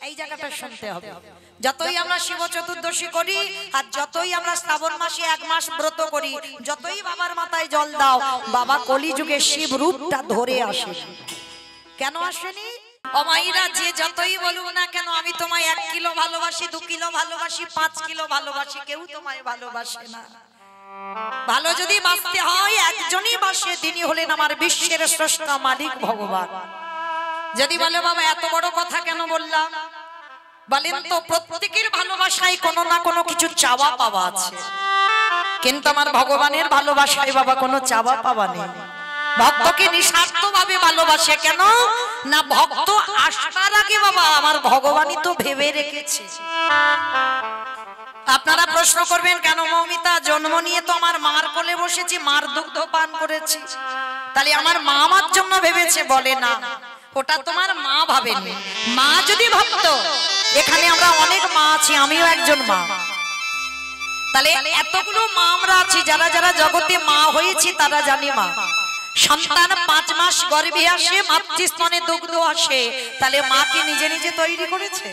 এই জায়গাটা শুনতে হবে। যতই আমরা শিব চতুর্দশী করি আর যতই আমরা শ্রাবণ মাসে 1 মাস ব্রত করি, যতই বাবার মাথায় জল দাও, বাবা কলিযুগে শিব রূপটা ধরে আসে। কেন আসেনি? অমাইরা যে যতই বলুক না কেন আমি তোমায় 1 কিলো ভালোবাসি, 2 কিলো ভালোবাসি, 5 কিলো ভালোবাসি, কেউ তোমায় ভালোবাসে না। ভালো যদি বাঁচতে হয় একজনই বাসে, তিনি হলেন আমার বিশ্বের স্রষ্টা মালিক ভগবান। যদি বলে বাবা এত বড় কথা কেন বললাম, বলেন তো প্রত্যেকের ভালোবাসায় কোনো না কোনো কিছু চাওয়া পাওয়া আছে, কিন্তু আমার ভগবানের ভালোবাসায় বাবা কোনো চাওয়া পাওয়া নেই। ভক্তকে নিঃস্বার্থভাবে ভালোবাসে। কেন না ভক্ত আসার আগে বাবা আমার ভগবানই তো ভেবে রেখেছে। আপনারা প্রশ্ন করবেন কেন মৌমিতা জন্ম নিয়ে তো আমার মার কোলে বসেছি, মার দুগ্ধ পান করেছি, তাহলে আমার মা আমার জন্য ভেবেছে? বলে না, ওটা তোমার মা ভাবেনি। মা যদি ভাবতো, এখানে আমরা অনেক মা আছি, আমিও একজন মা, তাহলে এতগুলো মা আমরা আছি যারা যারা জগতে মা হয়েছি তারা জানি মা। সন্তান 5 মাস গর্ভে আসে, মাতৃস্তনে দুগ্ধ আসে, তাহলে মা কি নিজে নিজে তৈরি করেছে?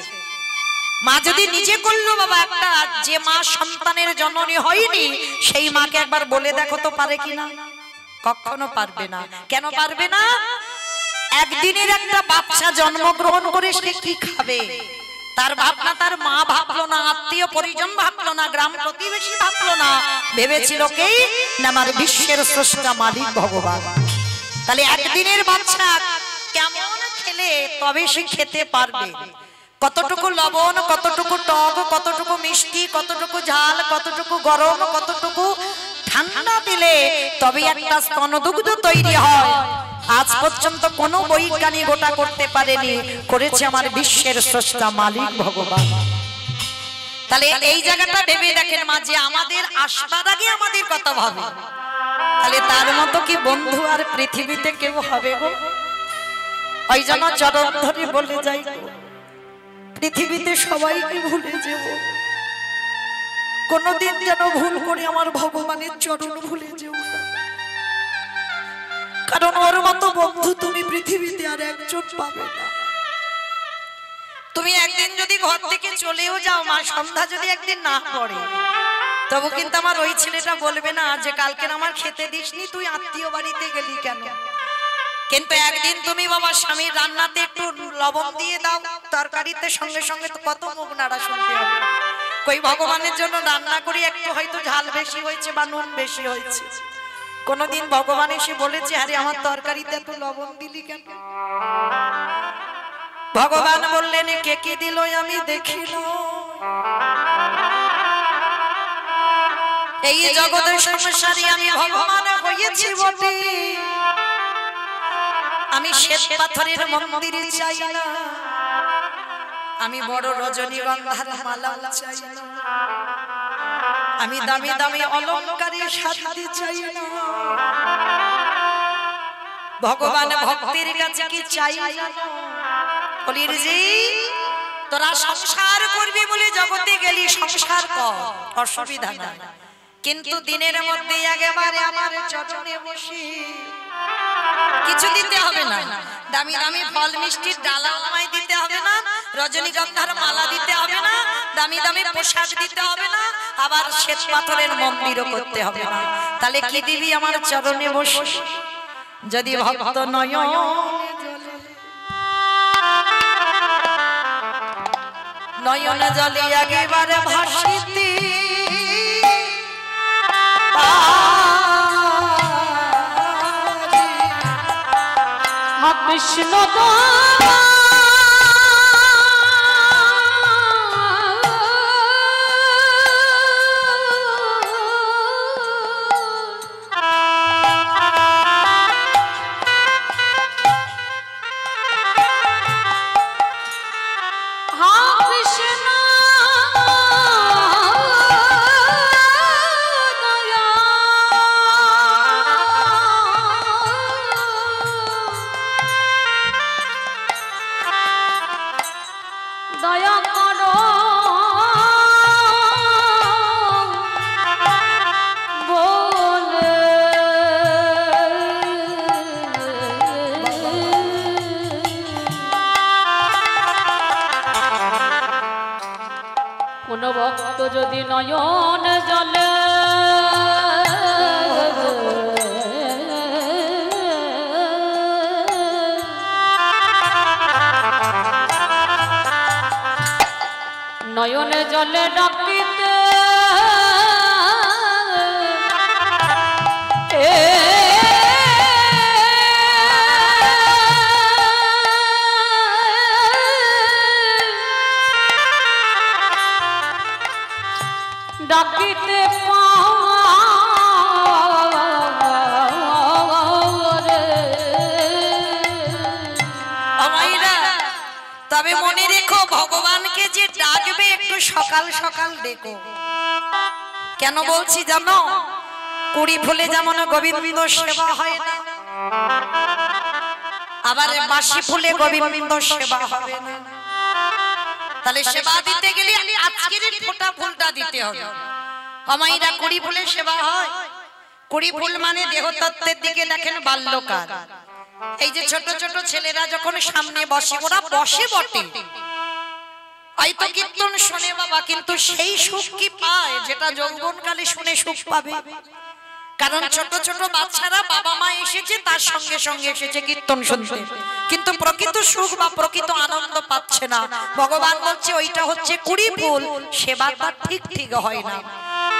মা যদি নিজে করলো বাবা, একটা যে মা সন্তানের জননী হয়নি সেই মাকে একবার বলে দেখো তো পারে কিনা? কখনো পারবে না। কেন পারবে না? একদিনের একটা বাচ্চা জন্মগ্রহণ করে সে কি খাবে তার ভাবনা তার মা ভাবলো না, আত্মীয় পরিজন ভাবলো না, গ্রাম প্রতিবেশী ভাবলো না, ভেবেছিল কে না আমার বিশ্বের স্রষ্টা মালিক ভগবান। তাহলে একদিনের বাচ্চা কেমন খেলে তবে সে খেতে পারবে? কতটুকু লবণ, কতটুকু টক, কতটুকু মিষ্টি, কতটুকু ঝাল, কতটুকু গরম, কতটুকু ঠান্ডা দিলে তবে একটা স্তনদুগ্ধ তৈরি হয়। আজ পর্যন্ত কোনো বৈজ্ঞানিক ওটা করতে পারেনি, করেছে আমার বিশ্বের স্রষ্টা মালিক ভগবান। তাহলে এই জায়গাটা ভেবে দেখেন মা, যে আমাদের আসবার আগে আমাদের কথা ভাবে, তাহলে তার মতো কি বন্ধু আর পৃথিবীতে কেউ হবে গো? ওই জন্য চরণ ধরে বলে যাই, পৃথিবীতে সবাইকে ভুলে যাব, কোনদিন যেন ভুল করে আমার ভগবানের চরণ ভুলে যেও না। কারণ ওর মতো বন্ধু তুমি পৃথিবীতে আর একজন পাবে না। তুমি একদিন যদি ঘর থেকে চলেও যাও মা, সন্ধ্যা যদি একদিন না পড়ে, তবু কিন্তু আমার ওই ছেলেটা বলবে না যে কালকে আমার খেতে দিসনি, তুই আত্মীয় বাড়িতে গেলি কেন। কিন্তু একদিন তুমি বাবা স্বামীর রান্নাতে একটু লবণ দিয়ে দাও তরকারিতে, সঙ্গে সঙ্গে তো কত মুখ নাড়া শুনতে হবে। কই ভগবানের জন্য রান্না করি, একটু হয়তো ঝাল বেশি হয়েছে বা নুন বেশি হয়েছে, কোনদিন ভগবান এসে বলেছে আরে আমার তরকারিতে এত লবণ দিলি কেন? ভগবান বললেন কে কে দিল আমি দেখিল, এই জগতের সংসারে আমি ভগবান হয়েছি বটে, আমি শ্বেত পাথরের মন্দিরে চাই না, আমি বড় রজনীগন্ধার মালা চাই না, আমি দামি দামি অলংকারে সাজতে চাই না। ভগবান ভক্তের কাছে কি চাই? বলির জি তোরা সংসার করবি বলে জগতে গেলি, সংসার কর, অসুবিধা নাই, কিন্তু দিনের মধ্যে একেবারে আমার চরণে বসে কিছু দিতে হবে না, দামি দামি ফল মিষ্টির ডালা আমায় দিতে হবে না, রজনীগন্ধার মালা দিতে হবে না, দামি দামি পোশাক দিতে হবে না, আবার শ্বেত পাথরের মন্দিরও করতে হবে না। তাহলে কি দিবি আমার চরণে বসে? যদি ভক্ত নয়ন নয়ন জলে একেবারে ভাসিতে কৃষ্ণ কোনো ভক্ত যদি নয়ন জলে নয়নে জলে ডাকিতে ডাকিতে তবে মনে রেখো ভগবানকে যে ডাকবে একটু সকাল সকাল ডেকো। কেন বলছি জানো? কুড়ি ফুলে যেমন গোবিন্দ সেবা হয় না, আবার বাসি ফুলে গোবিন্দ সেবা হবে না। তাহলে সেবা দিতে গেলে আজকের ফোঁটা ফুলটা দিতে হবে। আমাইরা কুড়ি ফুলে সেবা হয়। কুড়ি ফুল মানে দেহতত্ত্বের দিকে দেখেন বাল্যকাল। এই যে ছোট ছোট ছেলেরা যখন সামনে বসে, ওরা বসে বটে, হয়তো কীর্তন শুনে বাবা, কিন্তু সেই সুখ কি পায় যেটা যৌবনকালে শুনে সুখ পাবে? কারণ ছোট ছোট বাচ্চারা বাবা মা এসেছে, তার সঙ্গে সঙ্গে এসেছে কীর্তন শুনতে, কিন্তু প্রকৃত সুখ বা প্রকৃত আনন্দ পাচ্ছে না। ভগবান বলছে ওইটা হচ্ছে কুড়ি ফুল, সেবাটা ঠিক ঠিক হয় না।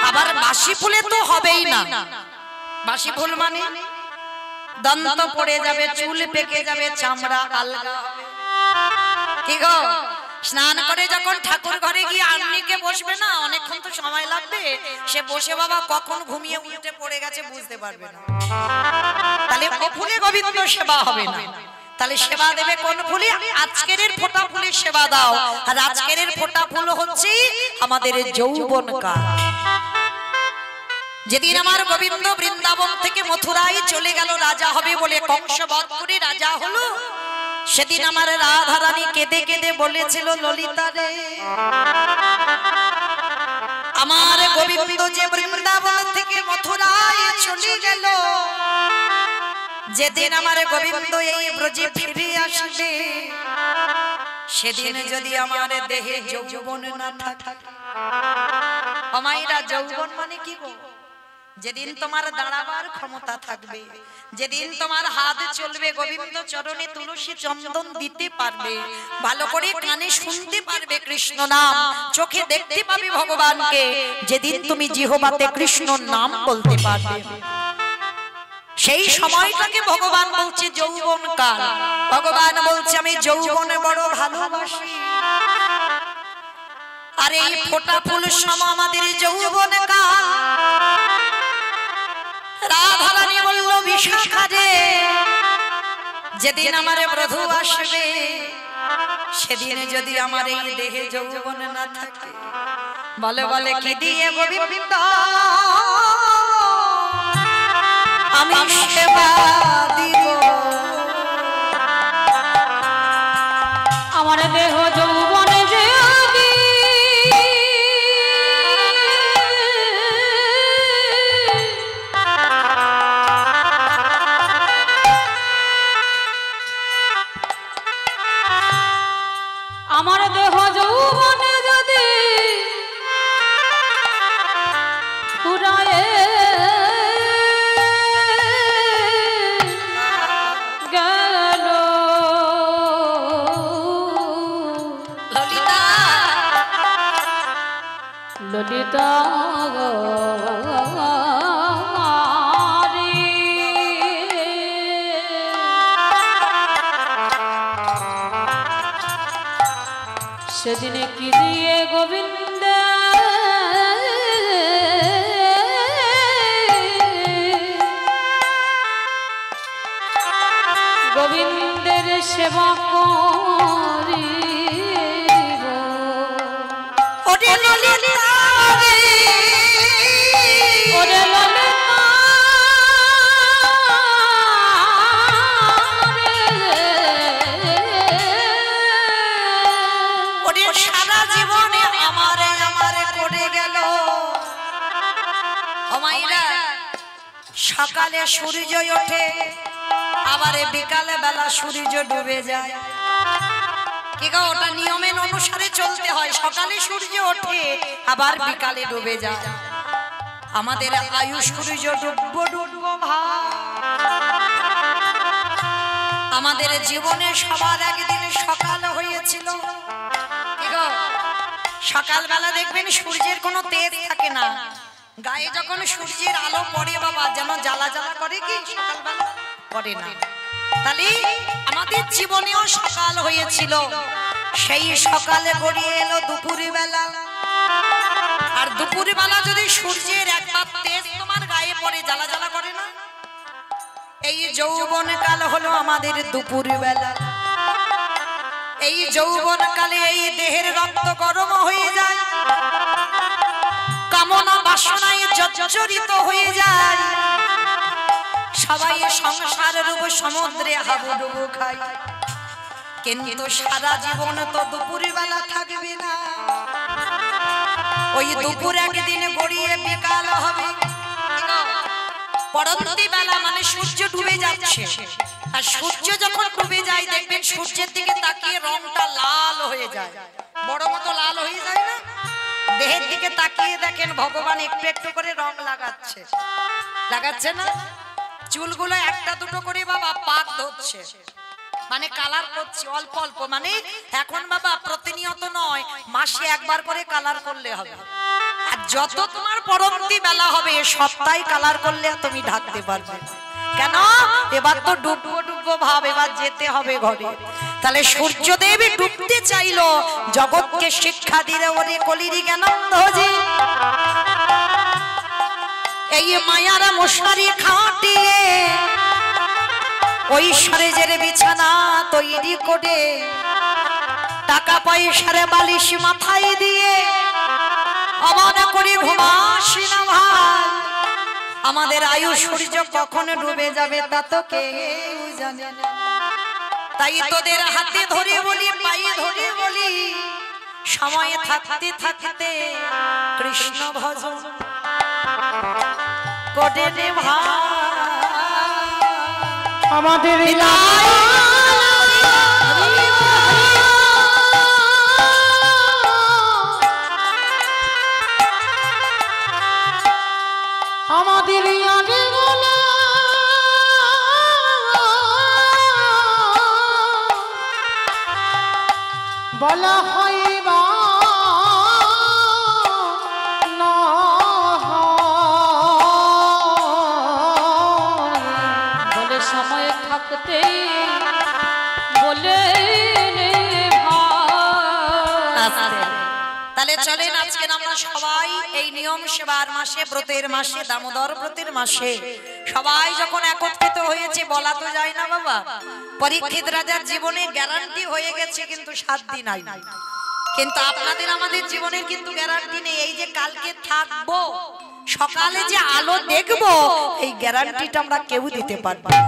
আবার বাসি ফুলে তো হবেই না। বাসি ফুল মানে দন্ত পড়ে যাবে, চুল পেকে যাবে, চামড়া আলগা হবে। কি গো, স্নান করে যখন ঠাকুর ঘরে গিয়ে আন্নিকে বসবে না, অনেকক্ষণ তো সময় লাগবে, সে বসে বাবা কখন ঘুমিয়ে উঠে পড়ে গেছে বুঝতে পারবে না। তাহলে ও ফুলে গোবিন্দ সেবা হবে না। তাহলে সেবা দেবে কোন ফুলে? আজকের ফোঁটা ফুলের সেবা দাও। আর আজকের ফোঁটা ফুল হচ্ছে আমাদের যৌবন কাল। যেদিন আমার গোবিন্দ বৃন্দাবন থেকে মথুরায় চলে গেল রাজা হবে বলে, কংস বধ করে রাজা হলো, সেদিন আমার রাধা রানী কেঁদে কেঁদে বলেছিল, ললিতা রে, আমার গোবিন্দ যে বৃন্দাবন থেকে মথুরায় চলে গেল, যেদিন আমার গোবিন্দ এই ব্রজে ফিরে আসবে, সেদিন যদি আমার দেহে যৌবন না থাকে। আমাইরা যৌবন মানে কি গো? যেদিন তোমার দাঁড়াবার ক্ষমতা থাকবে, যেদিন তোমার হাত চলবে, গোবিন্দ চরণে তুলসী চন্দন দিতে পারবে, ভালো করে কানে শুনতে পারবে কৃষ্ণ নাম, চোখে দেখতে পাবে ভগবানকে, যেদিন তুমি জিহ্বাতে কৃষ্ণ নাম বলতে পারবে, সেই সময়টাকে ভগবান বলছে যৌবন কাল। ভগবান বলছে আমি যৌবনে বড় ভালোবাসি। আর এই ফোঁটা ফুল সম আমাদের যৌবন কাল। রাধা রানী বলল, বিশাখা রে, যেদিন আমার বধূ আসবে, সেদিন যদি আমার এই দেহে যৌবন না থাকে, বলে বলে কি দিয়ে গোবিন্দ আমি সেবা দিব? আমার দেহ যৌবনে যে আমার দেহ যৌবনে যদি ফুরায়ে গেল, ললিতা ললিতা সেদিনে কি দিয়ে গোবিন্দ গোবিন্দের সেবা করিব? ওরে ললিতা রে, ওরে ললিতা ওরে সারা জীবনে আমারে আমারে করে গেল। আমাইরা সকালে সূর্য ওঠে, আবার বিকালে বেলা সূর্য ডুবে যায়। কি গো, ওটা নিয়মের অনুসারে চলতে হয়। হয়, সকালে সূর্য ওঠে আবার বিকালে ডুবে যায়। আমাদের আয়ু সূর্য ডুববো ডুববো ভাব। আমাদের জীবনে সবার একদিন সকাল হয়েছিল। সকালবেলা দেখবেন সূর্যের কোনো তেজ থাকে না, গায়ে যখন সূর্যের আলো পড়ে বাবা যেন জ্বালা জ্বালা করে, কি সকালবেলা করে না? তাহলে আমাদের জীবনেও সকাল হয়েছিল। সেই সকালে গড়িয়ে এলো দুপুর বেলা। আর দুপুর বেলা যদি সূর্যের একবার তেজ তোমার গায়ে পড়ে জ্বালা জ্বালা করে না? এই যৌবন কাল হলো আমাদের দুপুর বেলা। এই যৌবন কালে এই দেহের রক্ত গরম হয়ে যায়, কামনা বাসনায় জর্জরিত হয়ে যায়। সবাই সংসার রূপ সমুদ্রে হাবুডুবু খায়, কিন্তু সারা জীবন তো দুপুর বেলা থাকবে না। ওই দুপুর একদিন গড়িয়ে বিকাল হবে। পরবর্তী বেলা মানে সূর্য ডুবে যাচ্ছে, আর সূর্য যখন ডুবে যায় দেখবেন সূর্যের দিকে তাকিয়ে রংটা লাল হয়ে যায়, বড় মতো লাল হয়ে যায় না? দেহের দিকে তাকিয়ে দেখেন ভগবান একটু একটু করে রং লাগাচ্ছে, লাগাচ্ছে না? চুলগুলো একটা দুটো করে বাবা পাক ধরছে, মানে কালার করছে অল্প অল্প। মানে এখন বাবা প্রতিনিয়ত নয়, মাসে একবার করে কালার করলে হবে। আর যত তোমার পরবর্তী বেলা হবে সপ্তাহে কালার করলে তুমি ঢাকতে পারবে। কেন? এবার তো ডুববো ডুববো ভাব, এবার যেতে হবে ঘরে। তাহলে সূর্যদেব ডুবতে চাইলো, জগৎকে শিক্ষা দিলে ওরে কলিরি জ্ঞানন্দ জি। এই মায়ার মশারি খাটিয়ে ওই সরেজের বিছানা তৈরি করে, টাকা পয়সার বালিশ মাথায় দিয়ে অমন করে ঘুমাসি না ভাই। আমাদের আয়ু সূর্য কখন ডুবে যাবে তা তো কেউ জানে না। তাই তোদের হাতে ধরে বলি, পায়ে ধরে বলি, সময় থাকতে থাকতে কৃষ্ণ ভজন করে নে ভাই। আমাদের আমাদের বলা হয় বা বলে সময় থাকতে বলে। তাহলে চলেন আজকে আমরা সবাই এই নিয়ম সেবার মাসে, ব্রতের মাসে, দামোদর ব্রতের মাসে সবাই যখন একত্রিত হয়েছে, বলা তো যায় না বাবা। পরীক্ষিত রাজার জীবনে গ্যারান্টি হয়ে গেছে কিন্তু 7 দিন আই, কিন্তু আপনাদের আমাদের জীবনের কিন্তু গ্যারান্টি নেই। এই যে কালকে থাকবো, সকালে যে আলো দেখবো, এই গ্যারান্টিটা আমরা কেউ দিতে পারবো না।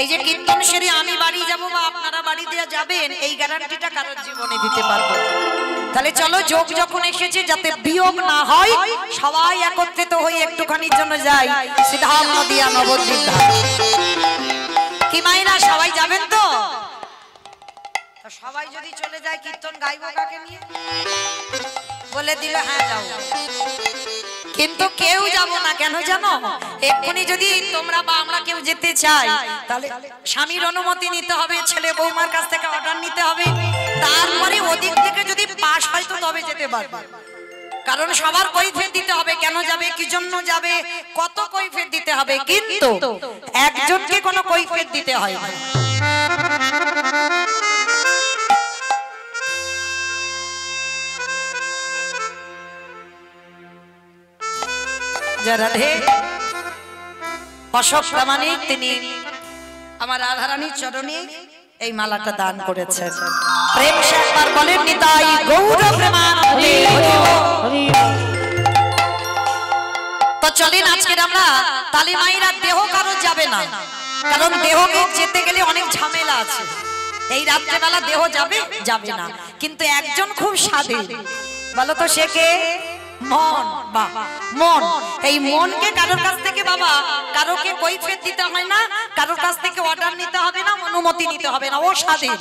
এই যে কীর্তন সেরে আমি বাড়ি যাবো বা আপনারা বাড়ি দিয়ে যাবেন, এই গ্যারান্টিটা কারোর জীবনে দিতে পারবো। তাহলে চলো যোগ যখন এসেছে যাতে বিয়োগ না হয়, সবাই একত্রিত হয়ে একটুখানির জন্য যাই সিদ্ধাম নদিয়া নবদ্বীপ। কি মাইনা সবাই যাবেন তো? সবাই যদি চলে যায় কীর্তন গাইবো কাকে নিয়ে? বলে দিলে হ্যাঁ যাও, কিন্তু কেউ যাব না। কেন জানো? এক্ষুনি যদি তোমরা বা আমরা কেউ যেতে চাই, তাহলে স্বামীর অনুমতি নিতে হবে, ছেলে বৌমার কাছ থেকে অর্ডার নিতে হবে, তারপরে ওদিক থেকে যদি পাস হয় তো তবে যেতে পারবে। কারণ সবার কৈফিয়ত দিতে হবে, কেন যাবে, কি জন্য যাবে, কত কৈফিয়ত দিতে হবে। কিন্তু একজনকে কোনো কৈফিয়ত দিতে হয় না। রাধে অশোক প্রামাণিক তিনি আমার রাধারানীর চরণে এই মালাটা দান করেছেন। প্রেম সে একবার বলেন নিতাই গৌর প্রেমানন্দে। তো চলেন আজকে আমরা তালি মাইরা, দেহ কারো যাবে না, কারণ দেহকে যেতে গেলে অনেক ঝামেলা আছে। এই রাত্রেবেলা দেহ যাবে যাবে না, কিন্তু একজন খুব স্বাধীন। বলো তো সে কে? মন। বা মন, এই মনকে কারোর কাছ থেকে বাবা কারোকে কৈফিয়ত দিতে হয় না, কারোর কাছ থেকে অর্ডার নিতে হবে না, অনুমতি নিতে হবে না, ও স্বাধীন।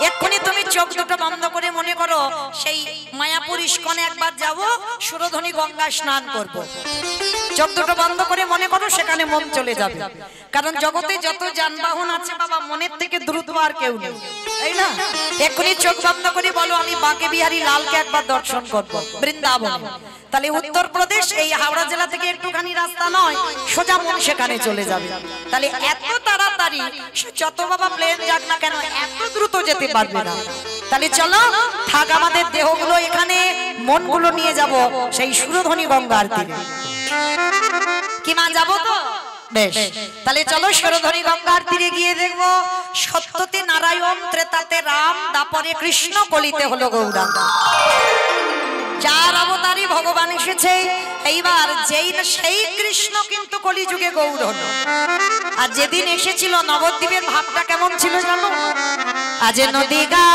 এক্ষুনি তুমি চোখ দুটো বন্ধ করে মনে করো সেই মায়াপুর ইস্কনে একবার যাব, সুরধনী গঙ্গা স্নান করব। চোখ দুটো বন্ধ করে মনে করো সেখানে মন চলে যাবে। কারণ জগতে যত যানবাহন আছে বাবা, মনের থেকে দ্রুত আর কেউ নেই, তাই না? এক্ষুনি চোখ বন্ধ করে বলো আমি বাঁকে বিহারী লালকে একবার দর্শন করব বৃন্দাবন। তাহলে উত্তরপ্রদেশ এই হাওড়া জেলা থেকে একটুখানি রাস্তা নয়, সোজা মন সেখানে চলে যাবে। তাহলে এত তাড়াতাড়ি যত বাবা প্লেন যাক না কেন এত দ্রুত যেতে পারবে না। তাহলে চলো থাক আমাদের দেহগুলো এখানে, মনগুলো নিয়ে যাব সেই সুরধনী গঙ্গার তীরে। কি মা যাবো তো? বেশ, তাহলে চলো সুরধনী গঙ্গার তীরে গিয়ে দেখবো সত্যতে নারায়ণ, ত্রেতাতে রাম, দাপরে কৃষ্ণ, কলিতে হলো গৌরাঙ্গ। চার অবতারই ভগবান এসেছে। এইবার সেই কৃষ্ণ কিন্তু কলিযুগে গৌর হলো। আর যেদিন এসেছিল নবদ্বীপের ভাবটা কেমন ছিল জানো? আজ নদী গা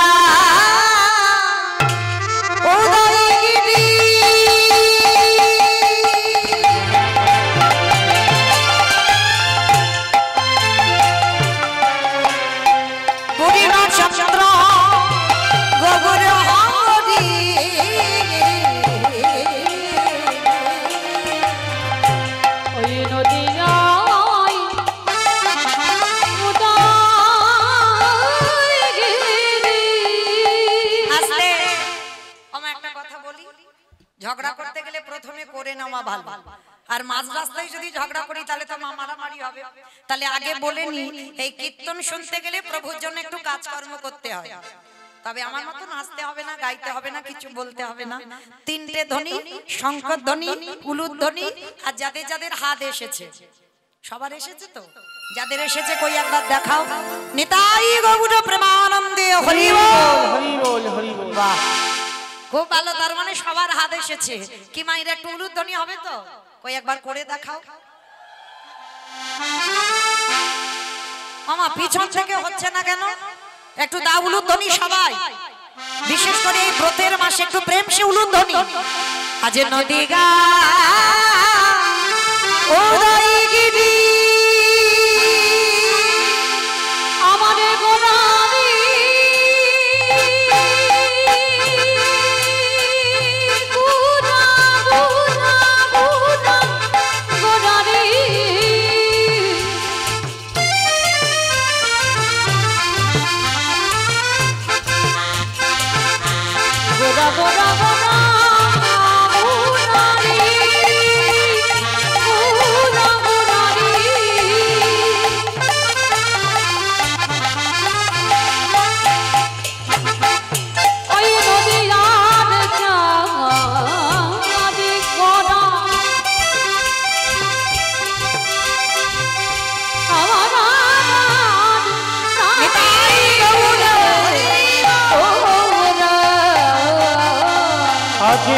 ঝগড়া করতে গেলে প্রথমে করে নেওয়া ভালো, আর মাঝ রাস্তায় যদি ঝগড়া করি তাহলে তো মারামারি হবে। তাহলে আগে বলে নি এই কীর্তন শুনতে গেলে প্রভুর জন্য একটু কাজকর্ম করতে হয়। তবে আমার মতো নাচতে হবে না, গাইতে হবে না, কিছু বলতে হবে না। তিনটে ধ্বনি, শঙ্কর ধ্বনি, উলুদ ধ্বনি, আর যাদের যাদের হাত এসেছে, সবার এসেছে তো? যাদের এসেছে কই একবার দেখাও। নিতাই গৌর প্রেমানন্দে হরি বল, হরি বল, হরি বল। বাহ, খুব ভালো। তার মানে সবার হাত এসেছে। কি মায়ের একটু উলুধ্বনি হবে তো? কই একবার করে দেখাও মামা। পিছন থেকে হচ্ছে না কেন? একটু দাও উলুধ্বনি সবাই, বিশেষ করে এই ব্রতের মাসে একটু প্রেম সে উলুধ্বনি। আজ নদী গা উদয়গিরি আমাদের গোলারি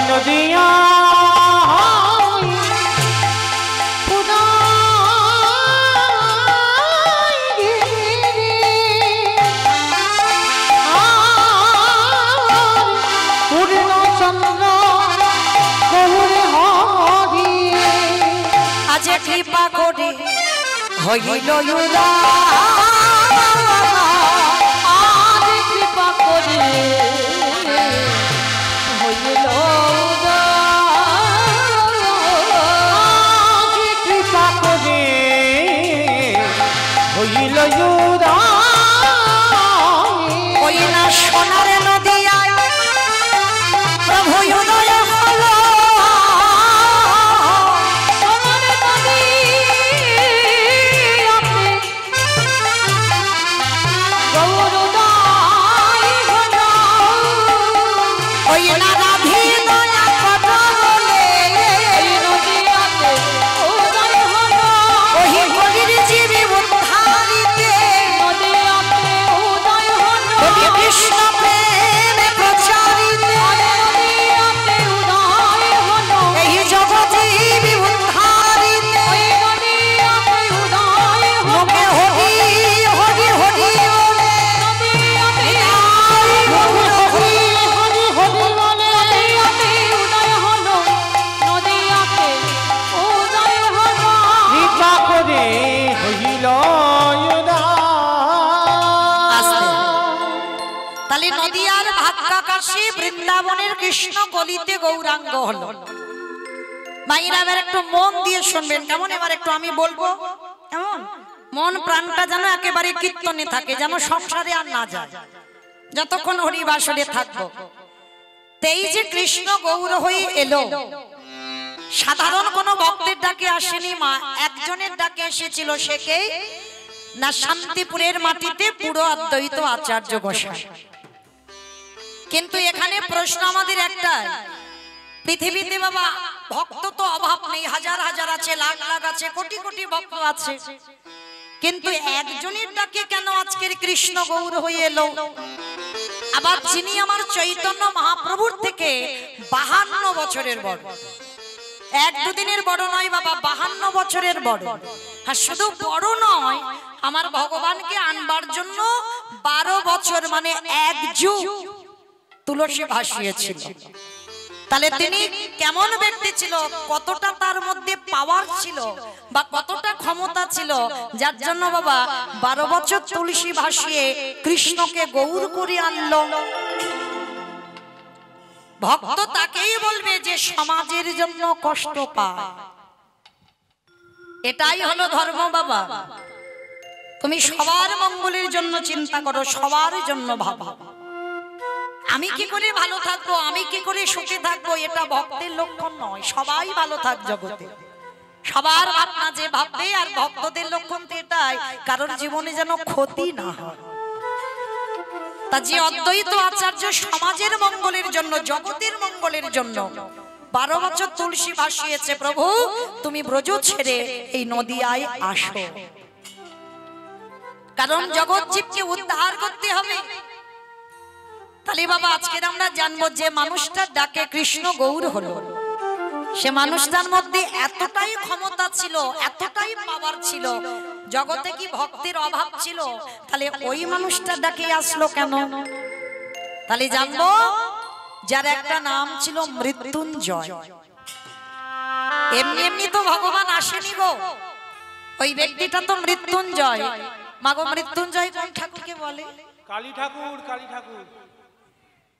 নদিয়া আজ কৃপা করে হইল কৃপা করে হইল ওই না সোনার নদিয়ায় প্রভু উদয় হলো। ওই না রাধি দয়া কথা বলে ওই কলির জীবী উদ্ধারিতে কৃষ্ণ প্রেমে প্রচারিতে এই জগজীবী উদ্ধারিতে মুখে হরি হরি হরি বলে বৃন্দাবনের কৃষ্ণ কলিতে গৌরাঙ্গ হলো। মাইরা এবার একটু মন দিয়ে শুনবেন কেমন, এবার একটু আমি বলবো কেমন, মন প্রাণটা যেন একেবারে কীর্তনে থাকে, যেন সংসারে আর না যায়, যতক্ষণ হরিবাসরে থাকবো। এই যে কৃষ্ণ গৌর হয়ে এলো, সাধারণ কোন ভক্তের ডাকে আসেনি মা, একজনের ডাকে এসেছিল, সে কে না শান্তিপুরের মাটিতে পুরো অদ্বৈত আচার্য গোসাই। কিন্তু এখানে প্রশ্ন আমাদের একটাই, পৃথিবীতে বাবা ভক্ত তো অভাব নেই, হাজার হাজার আছে, লাখ লাখ আছে, কোটি কোটি ভক্ত আছে, কিন্তু একজনের ডাকে কেন আজকের কৃষ্ণ গৌর হয়ে এলো? আবার যিনি আমার চৈতন্য মহাপ্রভুর থেকে 52 বছরের বড়, এক দুদিনের বড় নয় বাবা, 52 বছরের বড়। আর শুধু বড় নয়, আমার ভগবানকে আনবার জন্য 12 বছর মানে এক যুগ তুলসী ভাসিয়েছিল। তাহলে তিনি কেমন ব্যক্তি ছিল, কতটা তার মধ্যে পাওয়ার ছিল বা কতটা ক্ষমতা ছিল, যার জন্য বাবা 12 বছর তুলসী ভাসিয়ে কৃষ্ণকে গৌর করে আনলো। ভক্ত তাকেই বলবে যে সমাজের জন্য কষ্ট পায়, এটাই হলো ধর্ম বাবা। তুমি সবার মঙ্গলের জন্য চিন্তা করো, সবার জন্য ভাবো, আমি কি করে ভালো থাকবো, আমি কি করে সুখে থাকবো, এটা ভক্তের লক্ষণ নয়। সবাই ভালো থাক জগতে, সবার ভাবনা যে ভাববে, আর ভক্তদের লক্ষণ তো এটাই কারোর জীবনে যেন ক্ষতি না হয়। তা যে অদ্বৈত আচার্য সমাজের মঙ্গলের জন্য, জগতের মঙ্গলের জন্য 12 বছর তুলসী ভাসিয়েছে, প্রভু তুমি ব্রজ ছেড়ে এই নদিয়ায় আসো, কারণ জগৎ জীবকে উদ্ধার করতে হবে। তাহলে বাবা আজকে আমরা জানবো যে মানুষটার ডাকে কৃষ্ণ গৌর হলো, সে মানুষটার মধ্যে এতটাই ক্ষমতা ছিল, এতটাই পাওয়ার ছিল, জগতে কি ভক্তের অভাব ছিল? তাহলে ওই মানুষটার ডাকে আসলো কেন? তাহলে জানবো যার একটা নাম ছিল মৃত্যুঞ্জয়। এমনি এমনি তো ভগবান আসেনি গো, ওই ব্যক্তিটা তো মৃত্যুঞ্জয়। মাগো মৃত্যুঞ্জয় কোন ঠাকুরকে বলে? কালী ঠাকুর, কালী ঠাকুর।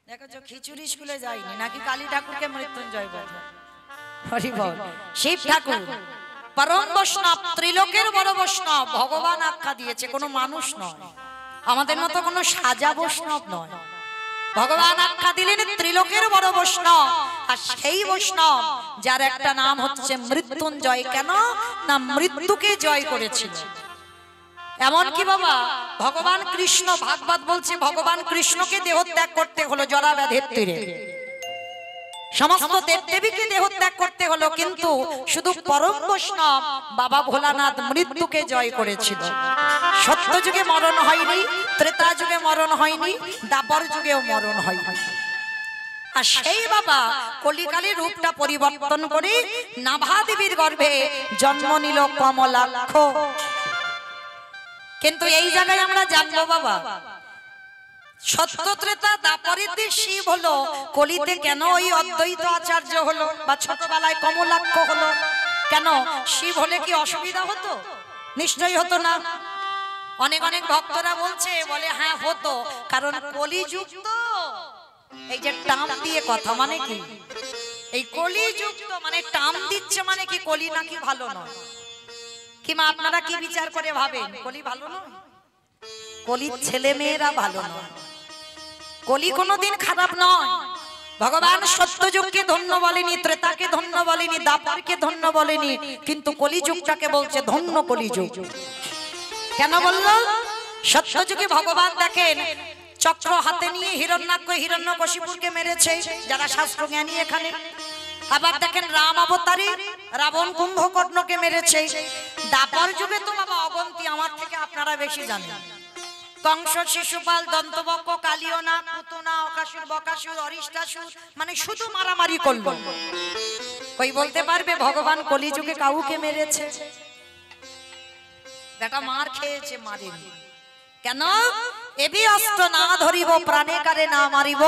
দেখো খিচুড়ি স্কুলে যায়নি নাকি কালী ঠাকুরকে মৃত্যুঞ্জয় বলে? হরি বল। শিব ঠাকুর পরম বৈষ্ণব, ত্রিলোকের বড় বৈষ্ণব, ভগবান আখ্যা দিয়েছে, কোনো মানুষ নয়, আমাদের মতো কোনো সাজা বৈষ্ণব নয়। ভগবান আখ্যা দিলেন ত্রিলোকের বড় বৈষ্ণব, আর সেই বৈষ্ণব যার একটা নাম হচ্ছে মৃত্যুঞ্জয়। কেন না মৃত্যুকে জয় করেছিল। এমন কি বাবা ভগবান কৃষ্ণ, ভাগবত বলছে ভগবান কৃষ্ণকে দেহত্যাগ করতে হলো জরা ব্যাধির তীরে, সমস্ত দেবদেবীকে দেহত্যাগ করতে হলো, কিন্তু শুধু পরম বৈষ্ণব বাবা ভোলানাথ মৃত্যুকে জয় করেছিল। সত্য যুগে মরণ হয়নি, ত্রেতা যুগে মরণ হয়নি, দ্বাপর যুগেও মরণ হয়নি। আর সেই বাবা কলিকালের রূপটা পরিবর্তন করে নাভা দেবীর গর্ভে জন্ম নিল কমলাক্ষ। কিন্তু এই জায়গায় আমরা জানবো বাবা সত্য ত্রেতা দ্বাপরেতে শিব হলো, কলিতে কেন ওই অদ্বৈত আচার্য হলো বা ছোটবেলায় কমলাক্ষ হলো? কেন শিব হলে কি অসুবিধা হতো? নিশ্চয়ই হতো না। অনেক অনেক ভক্তরা বলছে, বলে হ্যাঁ হতো, কারণ কলিযুগ তো। এই যে টাম দিয়ে কথা মানে কি, এই কলিযুগ তো মানে টাম দিচ্ছে মানে কি কলি নাকি ভালো নয়? কিমা আপনারা কি বিচার করে ভাবেন কলি ভালো নয়? কলির ছেলে মেয়েরা ভালো নয়, কলি কোনোদিন খারাপ নয়। ভগবান সত্যযুগকে ধন্য বলেনি, ত্রেতাকে ধন্য বলেনি, দ্বাপরকে ধন্য বলেনি, কিন্তু কলিযুগটাকে বলছে ধন্য কলিযুগ। কেন বললো? সত্যযুগে ভগবান দেখেন চক্র হাতে নিয়ে হিরণ্যাক্ষ হিরণ্যকশিপুরকে মেরেছে, যারা শাস্ত্র জ্ঞানী এখানে। আবার দেখেন রাম অবতারী রাবণ কুম্ভকর্ণকে মেরেছে। দ্বাপর যুগে তো বাবা অবন্তী, আমার থেকে আপনারা বেশি জানেন। কংস, শিশুপাল, দন্তবক্র, কালিয়না, পুতনা, অকাসুর, বকাসুর, অরিষ্টাসুর, মানে শুধু মারামারি করলো। কই বলতে পারবে ভগবান কলিযুগে কাউকে মেরেছে? বেটা মার খেয়েছে, মারেনি। কেন? এবি অস্ত্র না ধরিব, প্রাণে কারে না মারিব,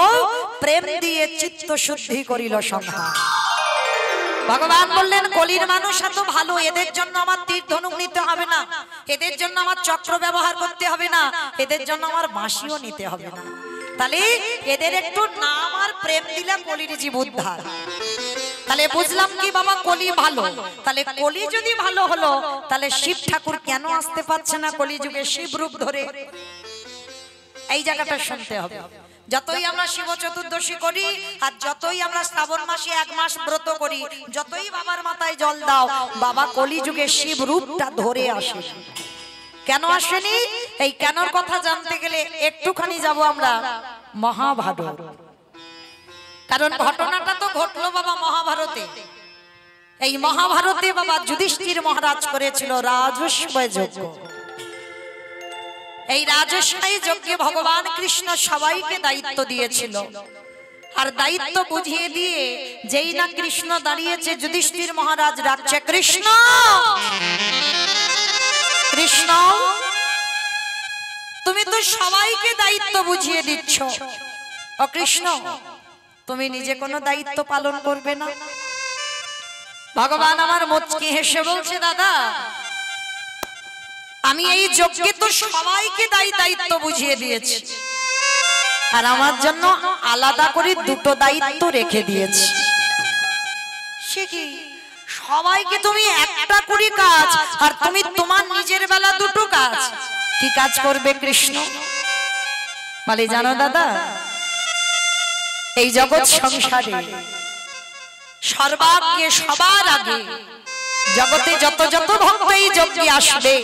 প্রেম দিয়ে চিত্ত শুদ্ধি করিল সংহার। ভগবান বললেন কলির মানুষ এত ভালো, এদের জন্য আমার তীর ধনুক নিতে হবে না, এদের জন্য আমার চক্র ব্যবহার করতে হবে না, এদের জন্য আমার বাঁশিও নিতে হবে না। তাহলে এদের একটু নাম আর প্রেম দিলে কলির জীব উদ্ধার। তাহলে বুঝলাম কি বাবা কলি ভালো, তাহলে কলি যদি ভালো হলো তাহলে শিব ঠাকুর কেন আসতে পারছে না কলি যুগে শিব রূপ ধরে? এই জায়গাটা শুনতে হবে। যতই আমরা শিব চতুর্দশী করি আর যতই আমরা শ্রাবণ মাসে 1 মাস ব্রত করি, যতই বাবার মাথায় জল দাও, বাবা কলি যুগে শিব রূপটা ধরে আসে। কেন আসেনি? এই কেনর কথা জানতে গেলে একটুখানি যাব আমরা মহাভারত। কারণ ঘটনাটা তো ঘটলো বাবা মহাভারতে। এই মহাভারতে বাবা যুধিষ্ঠির মহারাজ করেছিল রাজস্বয় যজ্ঞ। এই রাজস্বয় যজ্ঞে ভগবান কৃষ্ণ সবাইকে দায়িত্ব দিয়েছিল। আর দায়িত্ব বুঝিয়ে দিয়ে যেই না কৃষ্ণ দাঁড়িয়েছে, যুধিষ্ঠির মহারাজ ডাকছে, কৃষ্ণ কৃষ্ণ, তুমি তো সবাইকে দায়িত্ব বুঝিয়ে দিচ্ছ, ও কৃষ্ণ তুমি নিজে কোনো দায়িত্ব পালন করবে না? ভগবান আমার মুচকি হেসে বলছে, দাদা আমি এই যজ্ঞে তো সবাইকে দায়িত্ব বুঝিয়ে দিয়েছি, আর আমার জন্য আলাদা করে 2টো দায়িত্ব রেখে দিয়েছি। সে কি? সবাইকে তুমি একটা করে কাজ, আর তুমি তোমার নিজের বেলা 2টো কাজ। কি কাজ করবে কৃষ্ণ? বলে জানো দাদা, এই জগৎ সংসারে সর্বাগ্যে সবার আগে জগতে যত ভক্ত এই যজ্ঞে আসবে,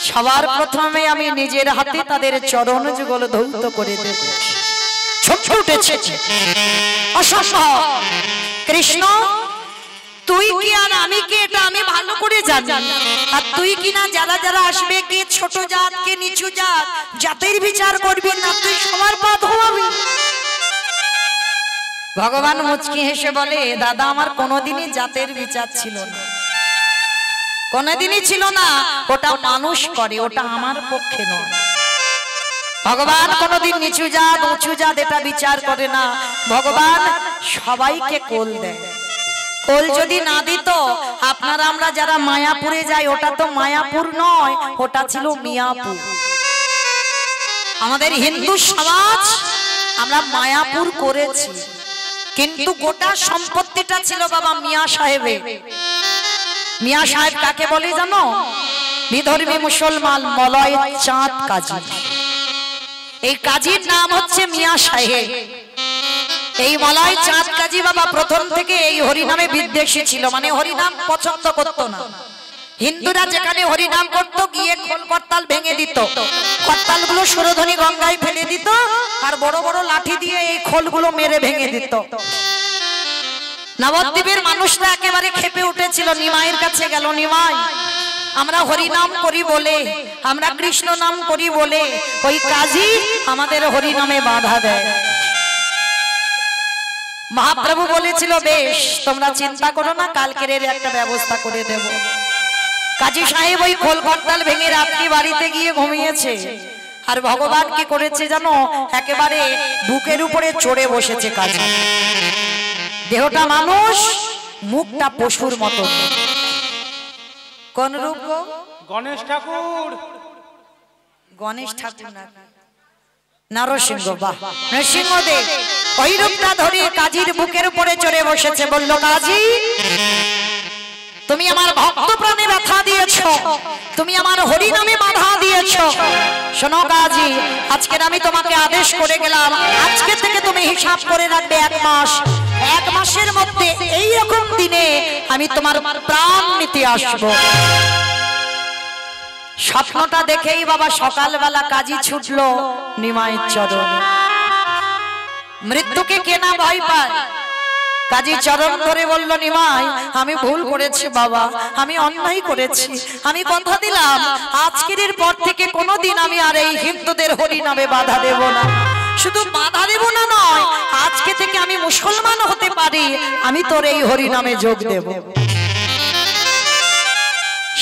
সবার প্রথমে আমি নিজের হাতে তাদের চরণ যুগল ধৌত করে দেব। ছুটে উঠেছে অসম্ভব, কৃষ্ণ তুই কি আর আমি কি এটা আমি ভালো করে জানি, আর তুই কি না যারা যারা আসবে কে ছোট জাত কে নিচু জাত, জাতের বিচার করবি না, তুই সবার পা ধোয়াবি। ভগবান মুচকি হেসে বলে, দাদা আমার কোনোদিনই জাতের বিচার ছিল না, কোনোদিনই ছিল না। ওটা মানুষ করে, ওটা আমার পক্ষে নয়। ভগবান কোনোদিন নিচু জাত উঁচু জাত এটা বিচার করে না। ভগবান সবাইকে কোল দেয়। কোল যদি না দিত, আপনারা আমরা যারা মায়াপুরে যাই, ওটা তো মায়াপুর নয়, ওটা ছিল মিয়াপুর। আমাদের হিন্দু সমাজ আমরা মায়াপুর করেছি, কিন্তু গোটা সম্পত্তিটা ছিল বাবা মিয়া সাহেবের। মিয়া সাহেব কাকে বলে জানো? বিধর্মী মুসলমান মলয় চাঁদ কাজী। এই কাজীর নাম হচ্ছে মিয়া সাহেব। এই মলয় চাঁদ কাজী বাবা প্রথম থেকে এই হরিনামে বিদ্বেষী ছিল, মানে হরিনাম পছন্দ করতো না। হিন্দুরা যেখানে হরিনাম করতো গিয়ে খোল করতাল ভেঙে দিত, করতালগুলো সুরধনী গঙ্গায় ফেলে দিত, আর বড় বড় লাঠি দিয়ে এই খোলগুলো মেরে ভেঙে দিত। নবদ্বীপের মানুষরা একেবারে খেপে উঠেছিল। নিমাইয়ের কাছে গেল, নিমাই আমরা হরিনাম করি বলে, আমরা কৃষ্ণ নাম করি বলে ওই কাজী আমাদের হরিনামে বাধা দেয়। মহাপ্রভু বলেছিল, বেশ তোমরা চিন্তা করো না, কালকের এর একটা ব্যবস্থা করে দেব। কাজী সাহেব ওই খোল করতাল ভেঙে রাত্রি বাড়িতে গিয়ে ঘুমিয়েছে। আর ভগবান কি করেছে জানো? একেবারে বুকের উপরে চড়ে বসেছে কাজী। দেহটা মানুষ, মুখটা পশুর মতো। কোন রূপ গো? গণেশ ঠাকুর। গণেশ ঠাকুর না, নরসিংহ। বাহ, নরসিংহদেব ওই রূপটা ধরে কাজীর বুকের উপরে চড়ে বসেছে। বলল, কাজী তুমি আমার ভক্ত প্রাণে ব্যথা দিয়েছো, তুমি আমার হরি নামে বাধা দিয়েছো। শোনো কাজী, আজকের আমি তোমাকে আদেশ করে গেলাম, আজকে থেকে তুমি হিসাব করে রাখবে 1 মাস। 1 মাসের মধ্যে এই রকম দিনে আমি তোমার প্রাণ নিতে আসবো। স্বপ্নটা দেখেই বাবা সকালবেলা কাজী ছুটলো নিমাইয়ের চরণে। মৃত্যুকে কে না ভয় পায়? কাজী চরণ ধরে বলল, নিমাই আমি ভুল করেছি বাবা, আমি অন্যায় করেছি। আমি কথা দিলাম আজকের পর থেকে কোনোদিন আমি আর এই হিন্দুদের হরি নামে বাধা দেব না। শুধু বাধা দেব না নয়, আজকে থেকে আমি মুসলমান হতে পারি, আমি তোর এই হরি নামে যোগ দেব।